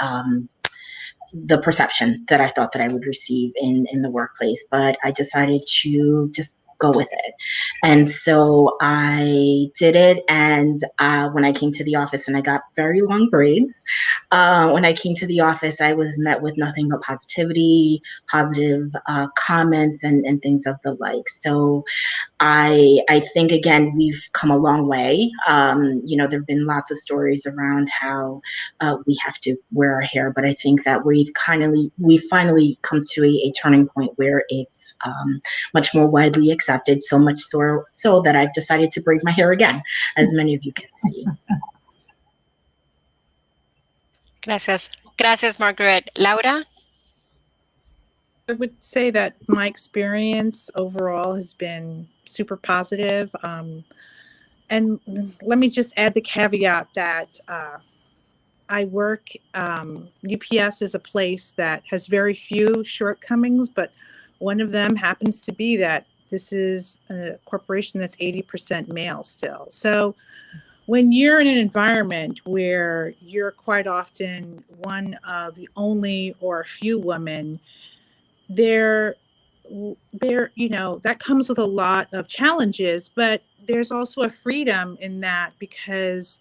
perception that I thought that I would receive in the workplace, but I decided to just go with it. And so I did it. And when I came to the office, and I got very long braids, when I came to the office, I was met with nothing but positivity, positive comments, and things of the like. So I think, again, we've come a long way. There have been lots of stories around how we have to wear our hair, but I think that we've finally come to a turning point where it's much more widely accepted, so much so that I've decided to braid my hair again, as many of you can see. Gracias. Gracias, Margaret. Laura? I would say that my experience overall has been super positive. And let me just add the caveat that I work, UPS is a place that has very few shortcomings, but one of them happens to be that this is a corporation that's 80% male still. So when you're in an environment where you're quite often one of the only or a few women, there that comes with a lot of challenges, but there's also a freedom in that because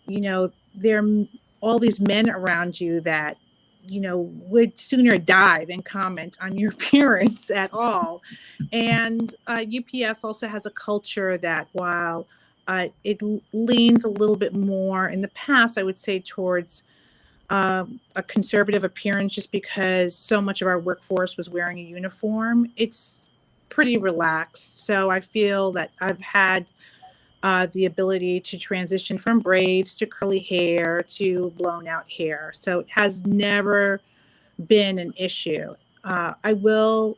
there are all these men around you that would sooner die than comment on your appearance at all. And UPS also has a culture that, while it leans a little bit more in the past, I would say, towards a conservative appearance, just because so much of our workforce was wearing a uniform, it's pretty relaxed. So I feel that I've had the ability to transition from braids to curly hair to blown out hair. So it has never been an issue. I will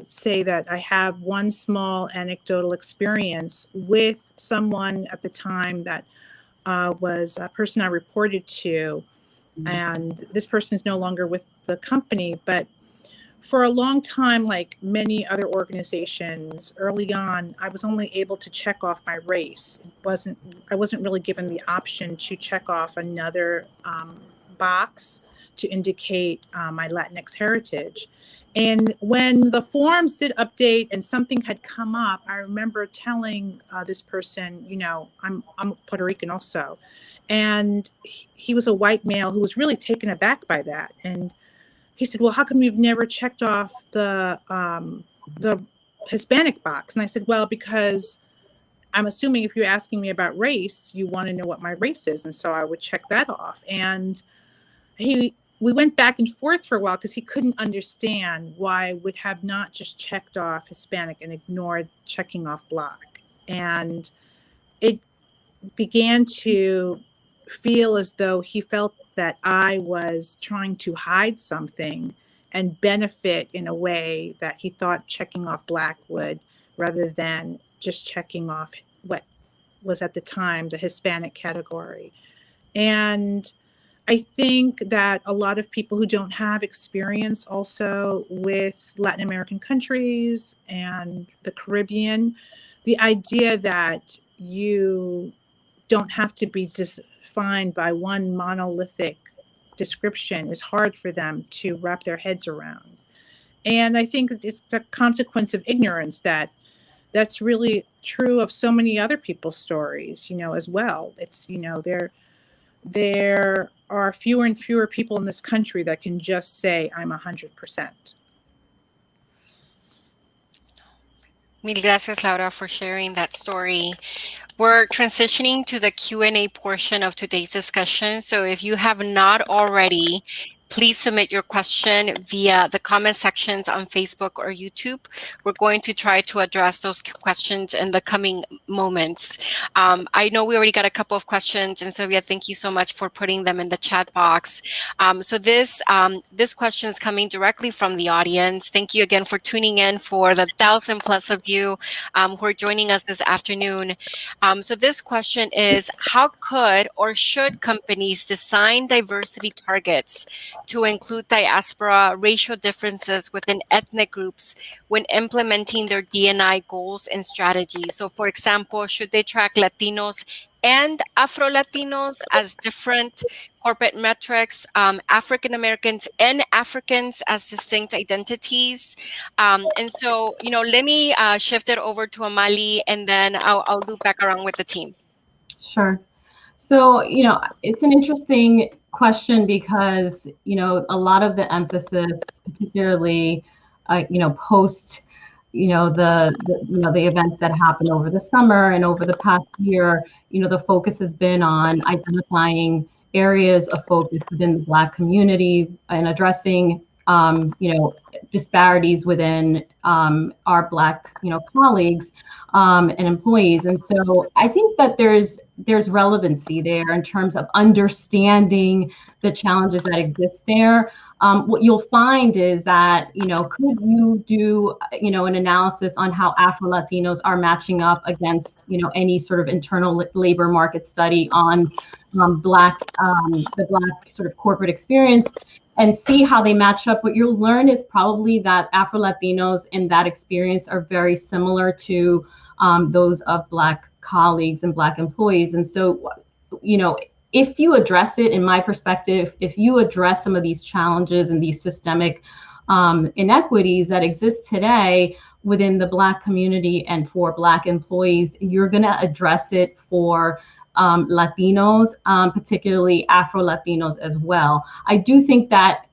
say that I have one small anecdotal experience with someone at the time that was a person I reported to. And this person is no longer with the company, but for a long time, like many other organizations, early on, I was only able to check off my race. I wasn't really given the option to check off another box to indicate my Latinx heritage. And when the forms did update and something had come up, I remember telling this person, I'm Puerto Rican also. And he was a white male who was really taken aback by that. And he said, well, how come you've never checked off the Hispanic box? And I said, well, because I'm assuming if you're asking me about race, you want to know what my race is. And so I would check that off. And we went back and forth for a while because he couldn't understand why I would have not just checked off Hispanic and ignored checking off Black. And it began to feel as though he felt that I was trying to hide something and benefit in a way that he thought checking off Black would, rather than just checking off what was at the time the Hispanic category. And I think that a lot of people who don't have experience also with Latin American countries and the Caribbean, the idea that you don't have to be defined by one monolithic description is hard for them to wrap their heads around. And I think it's a consequence of ignorance that's really true of so many other people's stories, as well. It's, there are fewer and fewer people in this country that can just say, I'm 100%. Mil gracias, Laura, for sharing that story. We're transitioning to the Q&A portion of today's discussion. So if you have not already please submit your question via the comment sections on Facebook or YouTube. We're going to try to address those questions in the coming moments. I know we already got a couple of questions, and Sylvia, thank you so much for putting them in the chat box. So this question is coming directly from the audience. Thank you again for tuning in, for the 1,000+ of you who are joining us this afternoon. So this question is, how could or should companies design diversity targets to include diaspora, racial differences within ethnic groups when implementing their D&I goals and strategies? So for example, should they track Latinos and Afro-Latinos as different corporate metrics, African Americans and Africans as distinct identities? And so, let me shift it over to Amali, and then I'll loop back around with the team. Sure. So, it's an interesting question because, a lot of the emphasis, particularly, post, the events that happened over the summer and over the past year, the focus has been on identifying areas of focus within the Black community and addressing, disparities within our Black, colleagues and employees. And so I think that there's relevancy there in terms of understanding the challenges that exist there. What you'll find is that, could you do, an analysis on how Afro-Latinos are matching up against, any sort of internal labor market study on the Black sort of corporate experience, and see how they match up? What you'll learn is probably that Afro-Latinos in that experience are very similar to those of Black colleagues and Black employees. And so, if you address it, in my perspective, if you address some of these challenges and these systemic inequities that exist today within the Black community and for Black employees, you're going to address it for Latinos, particularly Afro-Latinos as well. I do think that,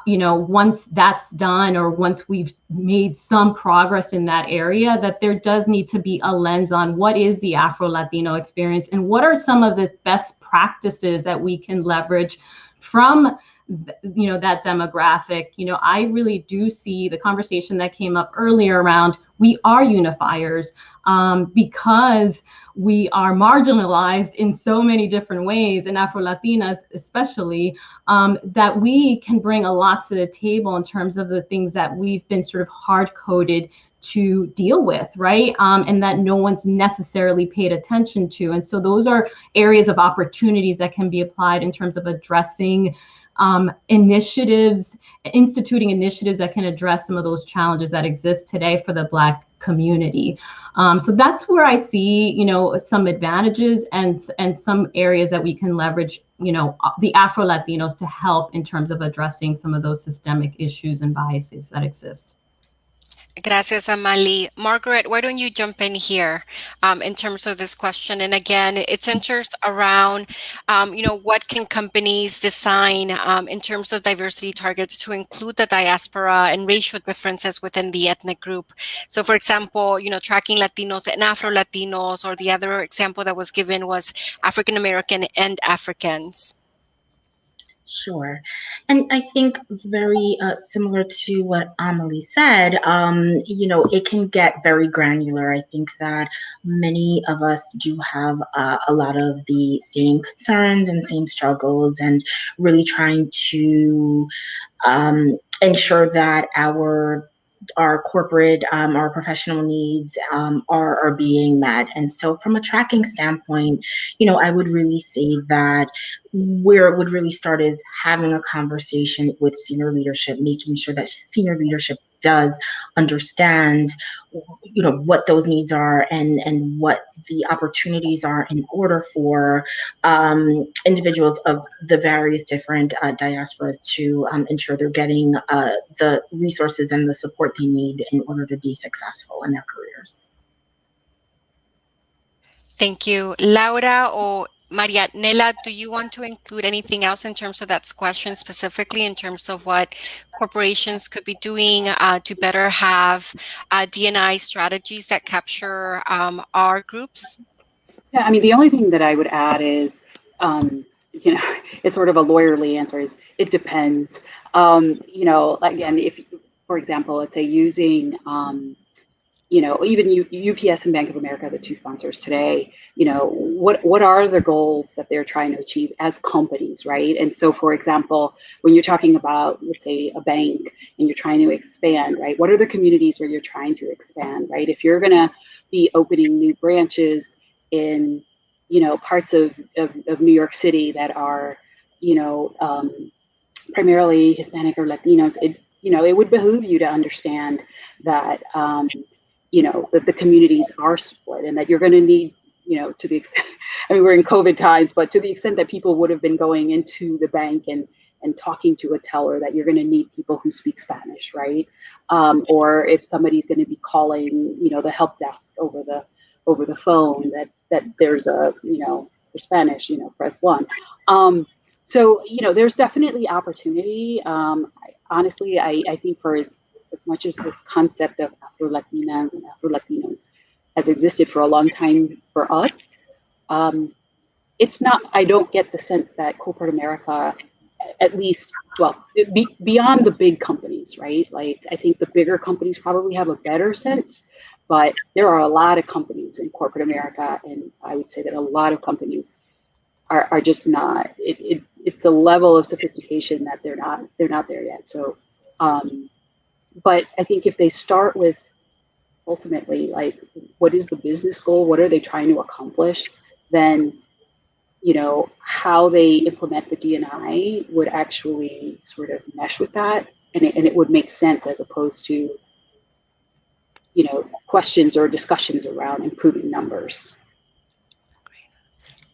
once that's done, or once we've made some progress in that area, that there does need to be a lens on what is the Afro-Latino experience and what are some of the best practices that we can leverage from that demographic. I really do see the conversation that came up earlier around, we are unifiers because we are marginalized in so many different ways, and Afro-Latinas especially, that we can bring a lot to the table in terms of the things that we've been sort of hard-coded to deal with, right? And that no one's necessarily paid attention to. And so those are areas of opportunities that can be applied in terms of addressing initiatives, instituting initiatives that can address some of those challenges that exist today for the Black community. So that's where I see, some advantages and some areas that we can leverage, the Afro-Latinos to help in terms of addressing some of those systemic issues and biases that exist. Gracias, Amali. Margaret, why don't you jump in here in terms of this question? And again, it centers around, what can companies design in terms of diversity targets to include the diaspora and racial differences within the ethnic group. So for example, tracking Latinos and Afro-Latinos, or the other example that was given was African American and Africans. Sure. And I think very similar to what Amelie said, it can get very granular. I think that many of us do have a lot of the same concerns and same struggles, and really trying to ensure that our corporate, our professional needs are being met. And so from a tracking standpoint, I would really say that where it would really start is having a conversation with senior leadership, making sure that senior leadership does understand, what those needs are and what the opportunities are in order for individuals of the various different diasporas to ensure they're getting the resources and the support they need in order to be successful in their careers. Thank you. Laura or Marianela, do you want to include anything else in terms of that question, specifically in terms of what corporations could be doing to better have D&I strategies that capture our groups? Yeah, I mean, the only thing that I would add is, it's sort of a lawyerly answer is it depends. Again, if, for example, let's say using, even UPS and Bank of America, the two sponsors today, what are the goals that they're trying to achieve as companies, right? And so, for example, when you're talking about, let's say, a bank and you're trying to expand, right? What are the communities where you're trying to expand, right? If you're going to be opening new branches in, parts of New York City that are, primarily Hispanic or Latinos, it would behoove you to understand that, that the communities are split and that you're going to need, to the extent, I mean, we're in COVID times, but to the extent that people would have been going into the bank and talking to a teller, that you're going to need people who speak Spanish, right? Or if somebody's going to be calling, the help desk over the phone, that there's a, for Spanish, press 1. So, there's definitely opportunity. Honestly, I think for as much as this concept of Afro-Latinas and Afro-Latinos has existed for a long time for us, it's not, I don't get the sense that corporate America, at least, well, beyond the big companies, right? Like, I think the bigger companies probably have a better sense, but there are a lot of companies in corporate America, and I would say that a lot of companies are just not, it's a level of sophistication that they're not there yet. So, but I think if they start with ultimately, like, what is the business goal? What are they trying to accomplish? Then, how they implement the D&I would actually sort of mesh with that. And it would make sense as opposed to, questions or discussions around improving numbers.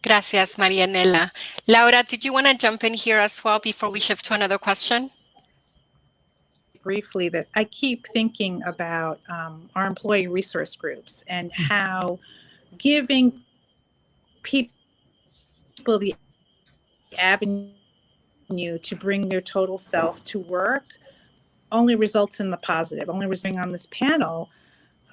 Gracias, Marianela. Laura, did you want to jump in here as well before we shift to another question? Briefly, that I keep thinking about our employee resource groups and how giving people the avenue to bring their total self to work only results in the positive. Only resulting on this panel,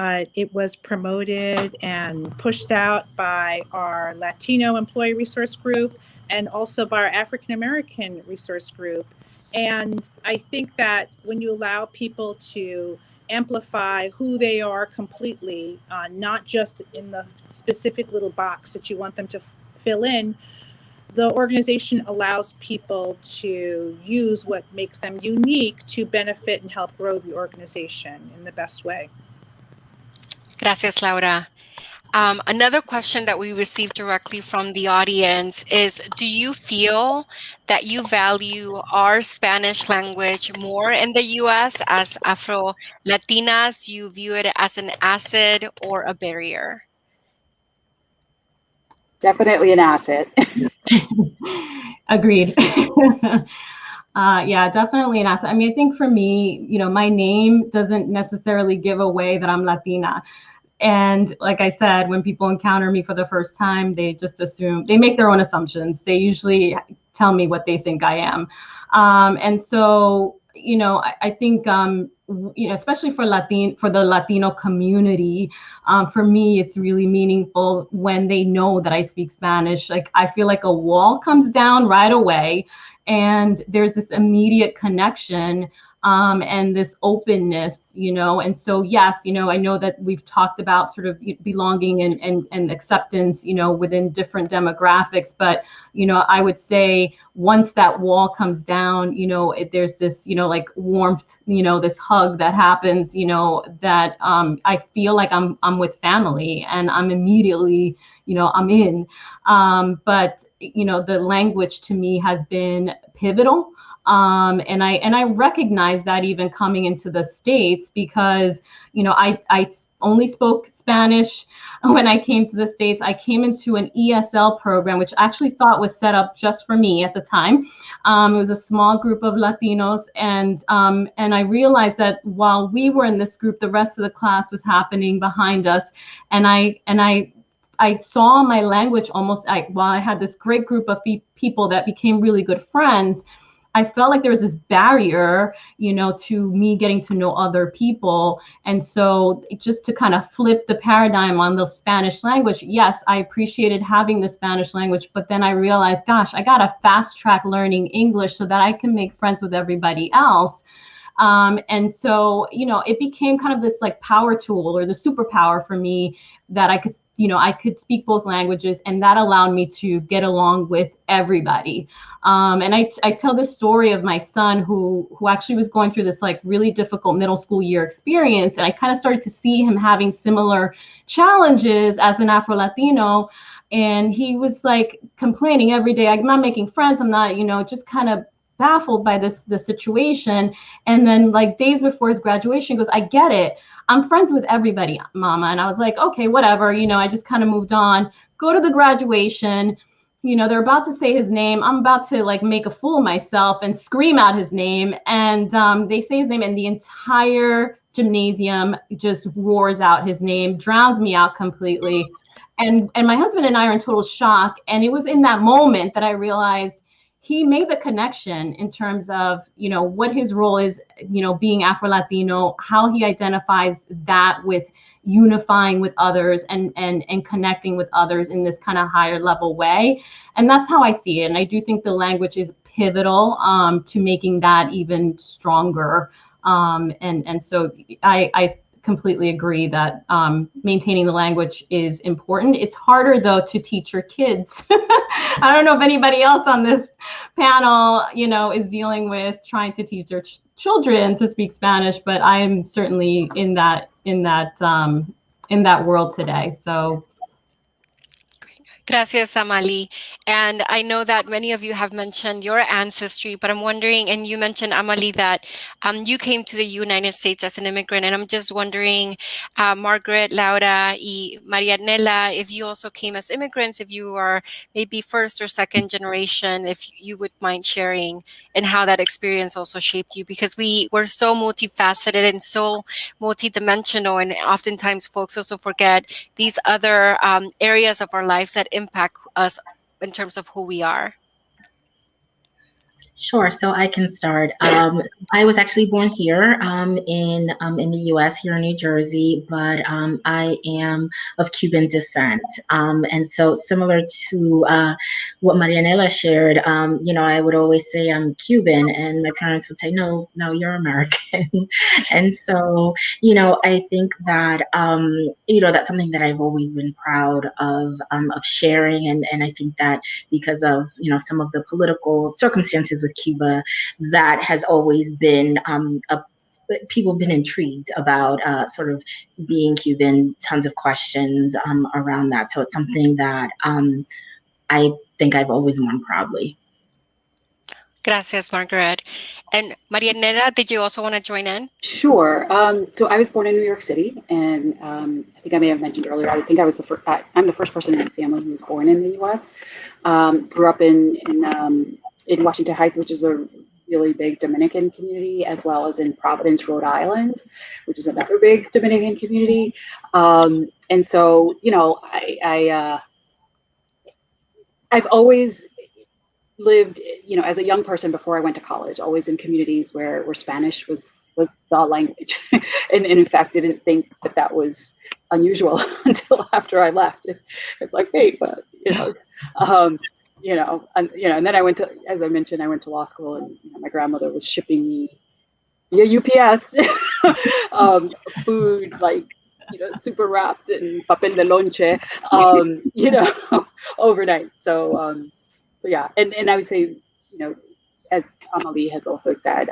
it was promoted and pushed out by our Latino employee resource group and also by our African American resource group. And I think that when you allow people to amplify who they are completely, not just in the specific little box that you want them to fill in, the organization allows people to use what makes them unique to benefit and help grow the organization in the best way. Gracias, Laura. Another question that we received directly from the audience is, do you feel that you value our Spanish language more in the U.S. as Afro-Latinas? Do you view it as an asset or a barrier? Definitely an asset. Agreed. Yeah, definitely an asset. I mean, I think for me, my name doesn't necessarily give away that I'm Latina. And like I said, when people encounter me for the first time, they just assume, they make their own assumptions. They usually tell me what they think I am. And so, I think, especially for the Latino community, for me, it's really meaningful when they know that I speak Spanish. Like, I feel like a wall comes down right away, and there's this immediate connection and this openness, and so, yes, I know that we've talked about sort of belonging and acceptance, within different demographics, but, I would say once that wall comes down, there's this, like warmth, this hug that happens, that I feel like I'm with family and I'm immediately, I'm in. But, the language to me has been pivotal. And I recognize that even coming into the States, because, I only spoke Spanish when I came to the States. I came into an ESL program, which I actually thought was set up just for me at the time. It was a small group of Latinos. And I realized that while we were in this group, the rest of the class was happening behind us. And I saw my language almost, while I had this great group of people that became really good friends, I felt like there was this barrier, to me getting to know other people. And so just to kind of flip the paradigm on the Spanish language, yes, I appreciated having the Spanish language, but then I realized, gosh, I got to fast track learning English so that I can make friends with everybody else. And so, it became kind of this like power tool or the superpower for me that I could speak both languages, and that allowed me to get along with everybody. And I tell this story of my son who actually was going through this like really difficult middle school year experience. And I kind of started to see him having similar challenges as an Afro-Latino. And he was like complaining every day, I'm not making friends. I'm not, just kind of baffled by the situation. And then like days before his graduation, he goes, I get it. I'm friends with everybody, Mama. And I was like, okay, whatever. I just kind of moved on. Go to the graduation. They're about to say his name. I'm about to like make a fool of myself and scream out his name. And they say his name, and the entire gymnasium just roars out his name, drowns me out completely. And my husband and I are in total shock. And it was in that moment that I realized he made the connection in terms of, what his role is, being Afro-Latino, how he identifies that with unifying with others and connecting with others in this kind of higher level way. And that's how I see it. And I do think the language is pivotal to making that even stronger. And so I completely agree that maintaining the language is important. It's harder though to teach your kids. I don't know if anybody else on this panel, is dealing with trying to teach their children to speak Spanish, but I am certainly in that world today. So. Gracias, Amali. And I know that many of you have mentioned your ancestry, but I'm wondering, and you mentioned, Amali, that you came to the United States as an immigrant. And I'm just wondering, Margaret, Laura, y Marianela, if you also came as immigrants, if you are maybe first or second generation, if you would mind sharing and how that experience also shaped you, because we're so multifaceted and so multidimensional. And oftentimes folks also forget these other areas of our lives that impact us in terms of who we are. Sure. So I can start. I was actually born here in the U.S. here in New Jersey, but I am of Cuban descent. And so similar to what Marianela shared, I would always say I'm Cuban, and my parents would say, no, you're American. And so, I think that, that's something that I've always been proud of sharing. And I think that because of, some of the political circumstances with Cuba, that has always been people have been intrigued about sort of being Cuban, tons of questions around that. So it's something that I think I've always worn proudly. Gracias, Margaret. And Marianela, did you also want to join in? Sure. So I was born in New York City, and I think I may have mentioned earlier, I think I was the first. I'm the first person in the family who was born in the U.S. Grew up in Washington Heights, which is a really big Dominican community, as well as in Providence, Rhode Island, which is another big Dominican community. And so, I've always lived, as a young person before I went to college, always in communities where Spanish was the language. and in fact, didn't think that was unusual until after I left. It's like, hey, but, and then I went to, as I mentioned, I went to law school, and my grandmother was shipping me via UPS food, like, super wrapped in papel de lonche, overnight. So yeah, and I would say, as Amalie has also said,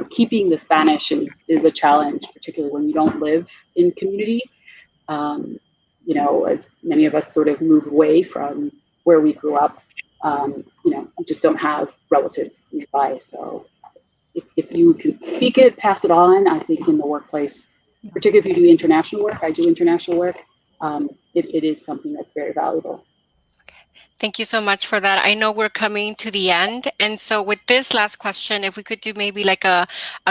keeping the Spanish is a challenge, particularly when you don't live in community. As many of us sort of move away from where we grew up, we just don't have relatives nearby. So if you can speak it, pass it on. I think in the workplace, particularly if you do international work, I do international work, it is something that's very valuable. Thank you so much for that. I know we're coming to the end. And so with this last question, if we could do maybe like a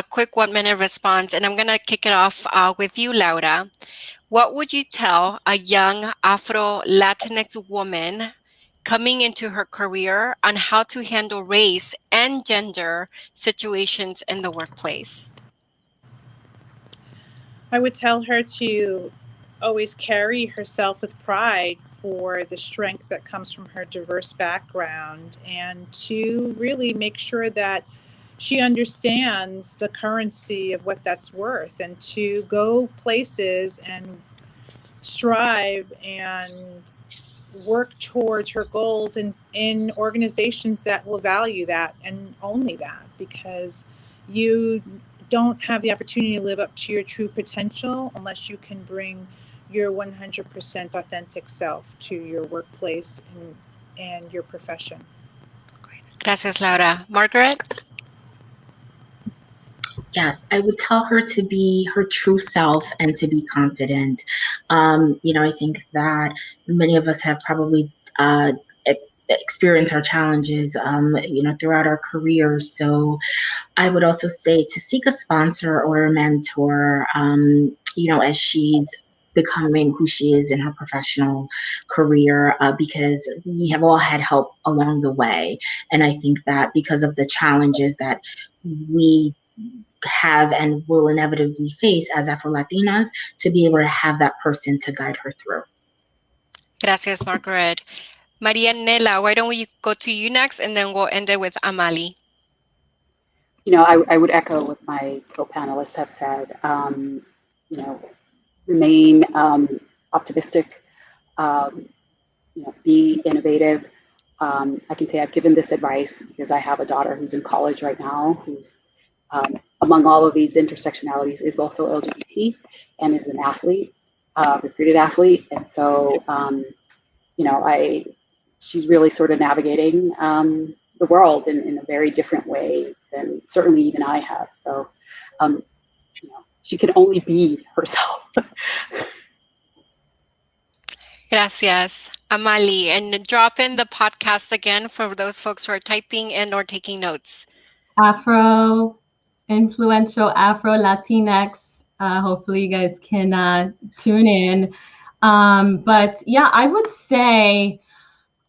quick 1-minute response, and I'm going to kick it off with you, Laura. What would you tell a young Afro-Latinx woman coming into her career on how to handle race and gender situations in the workplace? I would tell her to always carry herself with pride for the strength that comes from her diverse background, and to really make sure that she understands the currency of what that's worth, and to go places and strive and work towards her goals in organizations that will value that and only that, because you don't have the opportunity to live up to your true potential unless you can bring your 100% authentic self to your workplace and your profession. Gracias, Laura. Margaret? Yes, I would tell her to be her true self and to be confident. I think that many of us have probably experienced our challenges, throughout our careers. So I would also say to seek a sponsor or a mentor, as she's becoming who she is in her professional career, because we have all had help along the way. And I think that because of the challenges that we have and will inevitably face as Afro-Latinas, to be able to have that person to guide her through. Gracias, Margaret. Maria Nela, why don't we go to you next, and then we'll end it with Amali. I would echo what my co-panelists have said. Remain optimistic, be innovative. I can say I've given this advice because I have a daughter who's in college right now, who's among all of these intersectionalities is also LGBT and is an athlete, recruited athlete. And so, she's really sort of navigating the world in a very different way than certainly even I have. So, she can only be herself. Gracias, Amali. And drop in the podcast again for those folks who are typing and or taking notes. Influential Afro-Latinx. Hopefully you guys can tune in. But yeah, I would say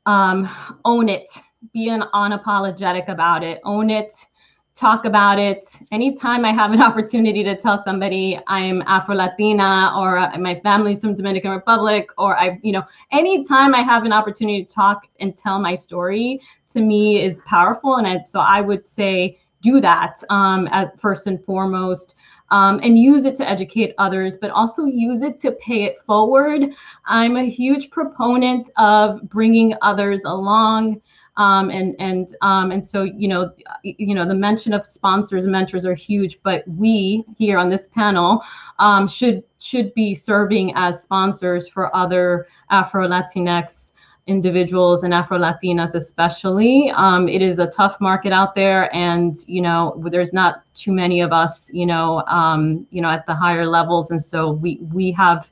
own it. Be unapologetic about it. Own it. Talk about it. Anytime I have an opportunity to tell somebody I'm Afro-Latina or my family's from Dominican Republic, or anytime I have an opportunity to talk and tell my story, to me is powerful. And so I would say do that as first and foremost, and use it to educate others, but also use it to pay it forward. I'm a huge proponent of bringing others along. And so, the mention of sponsors and mentors are huge, but we here on this panel should be serving as sponsors for other Afro-Latinx individuals and Afro-Latinas especially. It is a tough market out there, and there's not too many of us at the higher levels, and so we have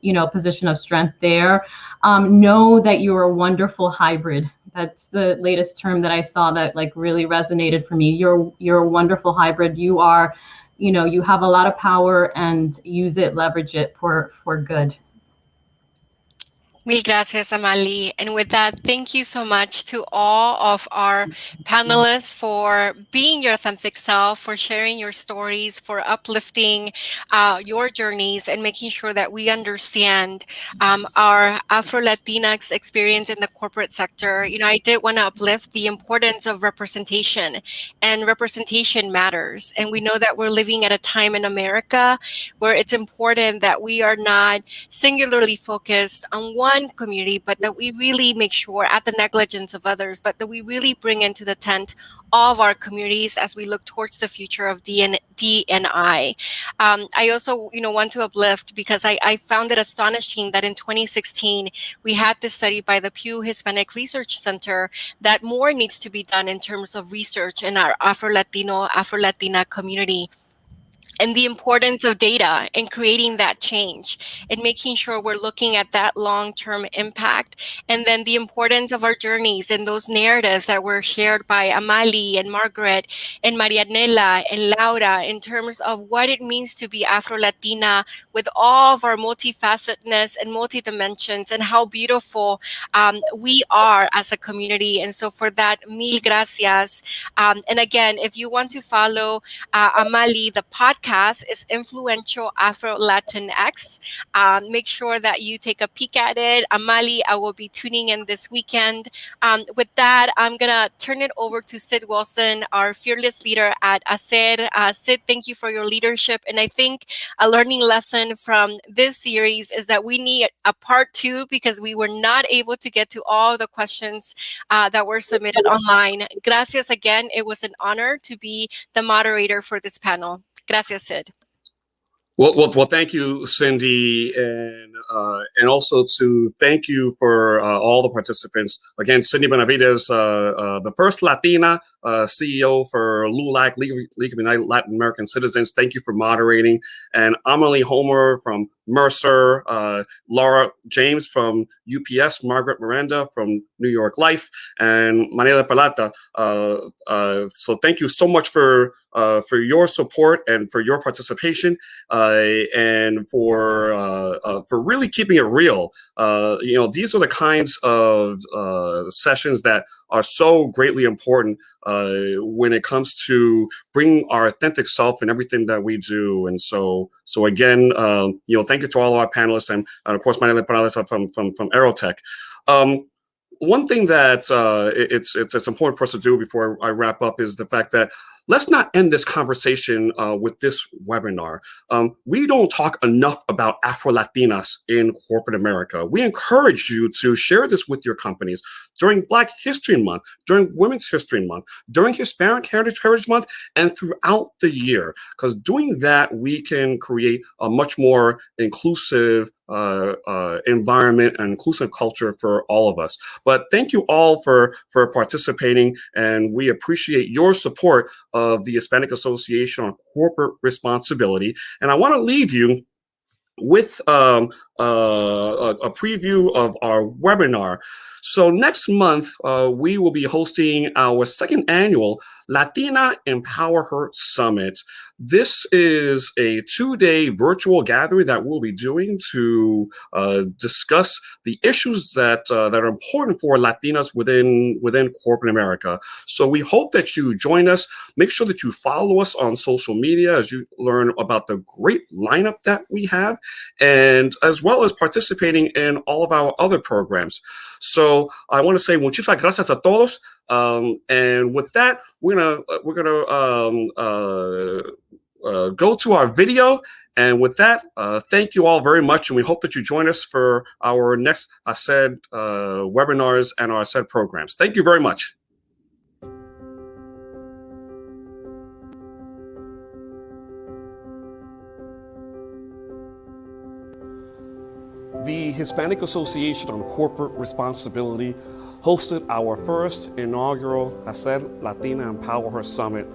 a position of strength there. Know that you're a wonderful hybrid. That's the latest term that I saw that really resonated for me. You're a wonderful hybrid. You are, you have a lot of power, and use it, leverage it for good. Mil gracias, Amali. And with that, thank you so much to all of our panelists for being your authentic self, for sharing your stories, for uplifting your journeys, and making sure that we understand our Afro-Latinx experience in the corporate sector. I did want to uplift the importance of representation, and representation matters. And we know that we're living at a time in America where it's important that we are not singularly focused on one community, but that we really make sure, at the negligence of others, but that we really bring into the tent all of our communities as we look towards the future of D&I. I also, want to uplift, because I found it astonishing that in 2016, we had this study by the Pew Hispanic Research Center that more needs to be done in terms of research in our Afro-Latino, Afro-Latina community. and the importance of data and creating that change and making sure we're looking at that long-term impact. And then the importance of our journeys and those narratives that were shared by Amali and Margaret and Marianela and Laura in terms of what it means to be Afro-Latina with all of our multifacetedness and multi-dimensions, and how beautiful we are as a community. And so for that, mil gracias. And again, if you want to follow Amali, the podcast is Influential Afro-Latinx. Make sure that you take a peek at it. Amali, I will be tuning in this weekend. With that, I'm going to turn it over to Sid Wilson, our fearless leader at ACER. Sid, thank you for your leadership. And I think a learning lesson from this series is that we need a part 2, because we were not able to get to all the questions that were submitted online. Gracias again. It was an honor to be the moderator for this panel. Gracias, Sid. Well, thank you, Cindy, and also to thank you for all the participants. Again, Cindy Benavides, the first Latina CEO for LULAC, League of United Latin American Citizens. Thank you for moderating. And Amelie Homer from Mercer, Laura James from UPS, Margaret Miranda from New York Life, and Manila Palata. So thank you so much for your support and for your participation, and for really keeping it real. These are the kinds of sessions that are so greatly important when it comes to bringing our authentic self in everything that we do. And so again, thank you to all of our panelists, and of course, Manila Palata from Aerotech. One thing that it's important for us to do before I wrap up is the fact that let's not end this conversation with this webinar. We don't talk enough about Afro-Latinas in corporate America. We encourage you to share this with your companies during Black History Month, during Women's History Month, during Hispanic Heritage Month, and throughout the year. Because doing that, we can create a much more inclusive environment and inclusive culture for all of us. But thank you all for participating, and we appreciate your support of the Hispanic Association on Corporate Responsibility. And I want to leave you with a preview of our webinar. So next month, we will be hosting our second annual Latina Empower Her Summit. This is a 2-day virtual gathering that we'll be doing to discuss the issues that are important for Latinas within corporate America. So we hope that you join us. Make sure that you follow us on social media as you learn about the great lineup that we have, and as well as participating in all of our other programs. So I want to say muchísimas gracias a todos. And with that, we're gonna go to our video. And with that, thank you all very much, and we hope that you join us for our next ACED webinars and our ACED programs. Thank you very much. The Hispanic Association on Corporate Responsibility hosted our first inaugural ACED Latina Empower Her Summit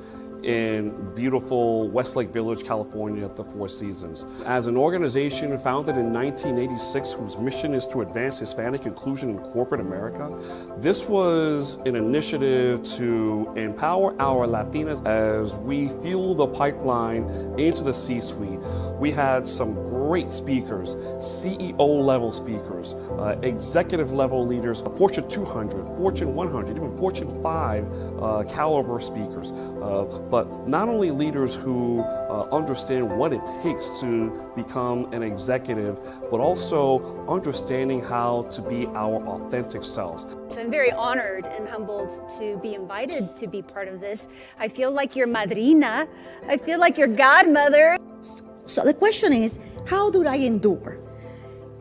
in beautiful Westlake Village, California at the Four Seasons. As an organization founded in 1986 whose mission is to advance Hispanic inclusion in corporate America, this was an initiative to empower our Latinas as we fuel the pipeline into the C-suite. We had some great speakers, CEO level speakers, executive level leaders, Fortune 200, Fortune 100, even Fortune 5 caliber speakers. But not only leaders who understand what it takes to become an executive, but also understanding how to be our authentic selves. So I'm very honored and humbled to be invited to be part of this. I feel like your madrina. I feel like your godmother. So the question is, how do I endure?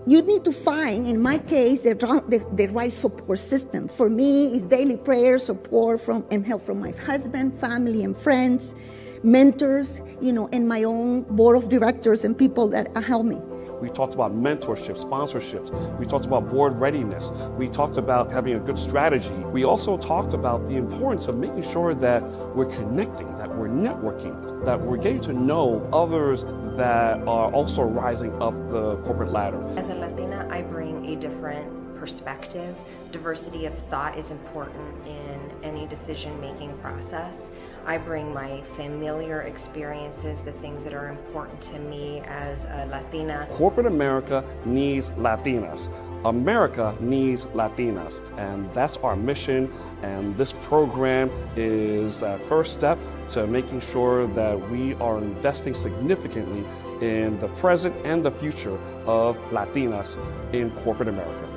You need to find, in my case, the right support system. For me, it's daily prayer, support and help from my husband, family, and friends, mentors, and my own board of directors and people that help me. We talked about mentorship, sponsorships. We talked about board readiness. We talked about having a good strategy. We also talked about the importance of making sure that we're connecting, that we're networking, that we're getting to know others that are also rising up the corporate ladder. As a Latina, I bring a different perspective. Diversity of thought is important in any decision-making process. I bring my familiar experiences, the things that are important to me as a Latina. Corporate America needs Latinas. America needs Latinas, and that's our mission, and this program is a first step to making sure that we are investing significantly in the present and the future of Latinas in corporate America.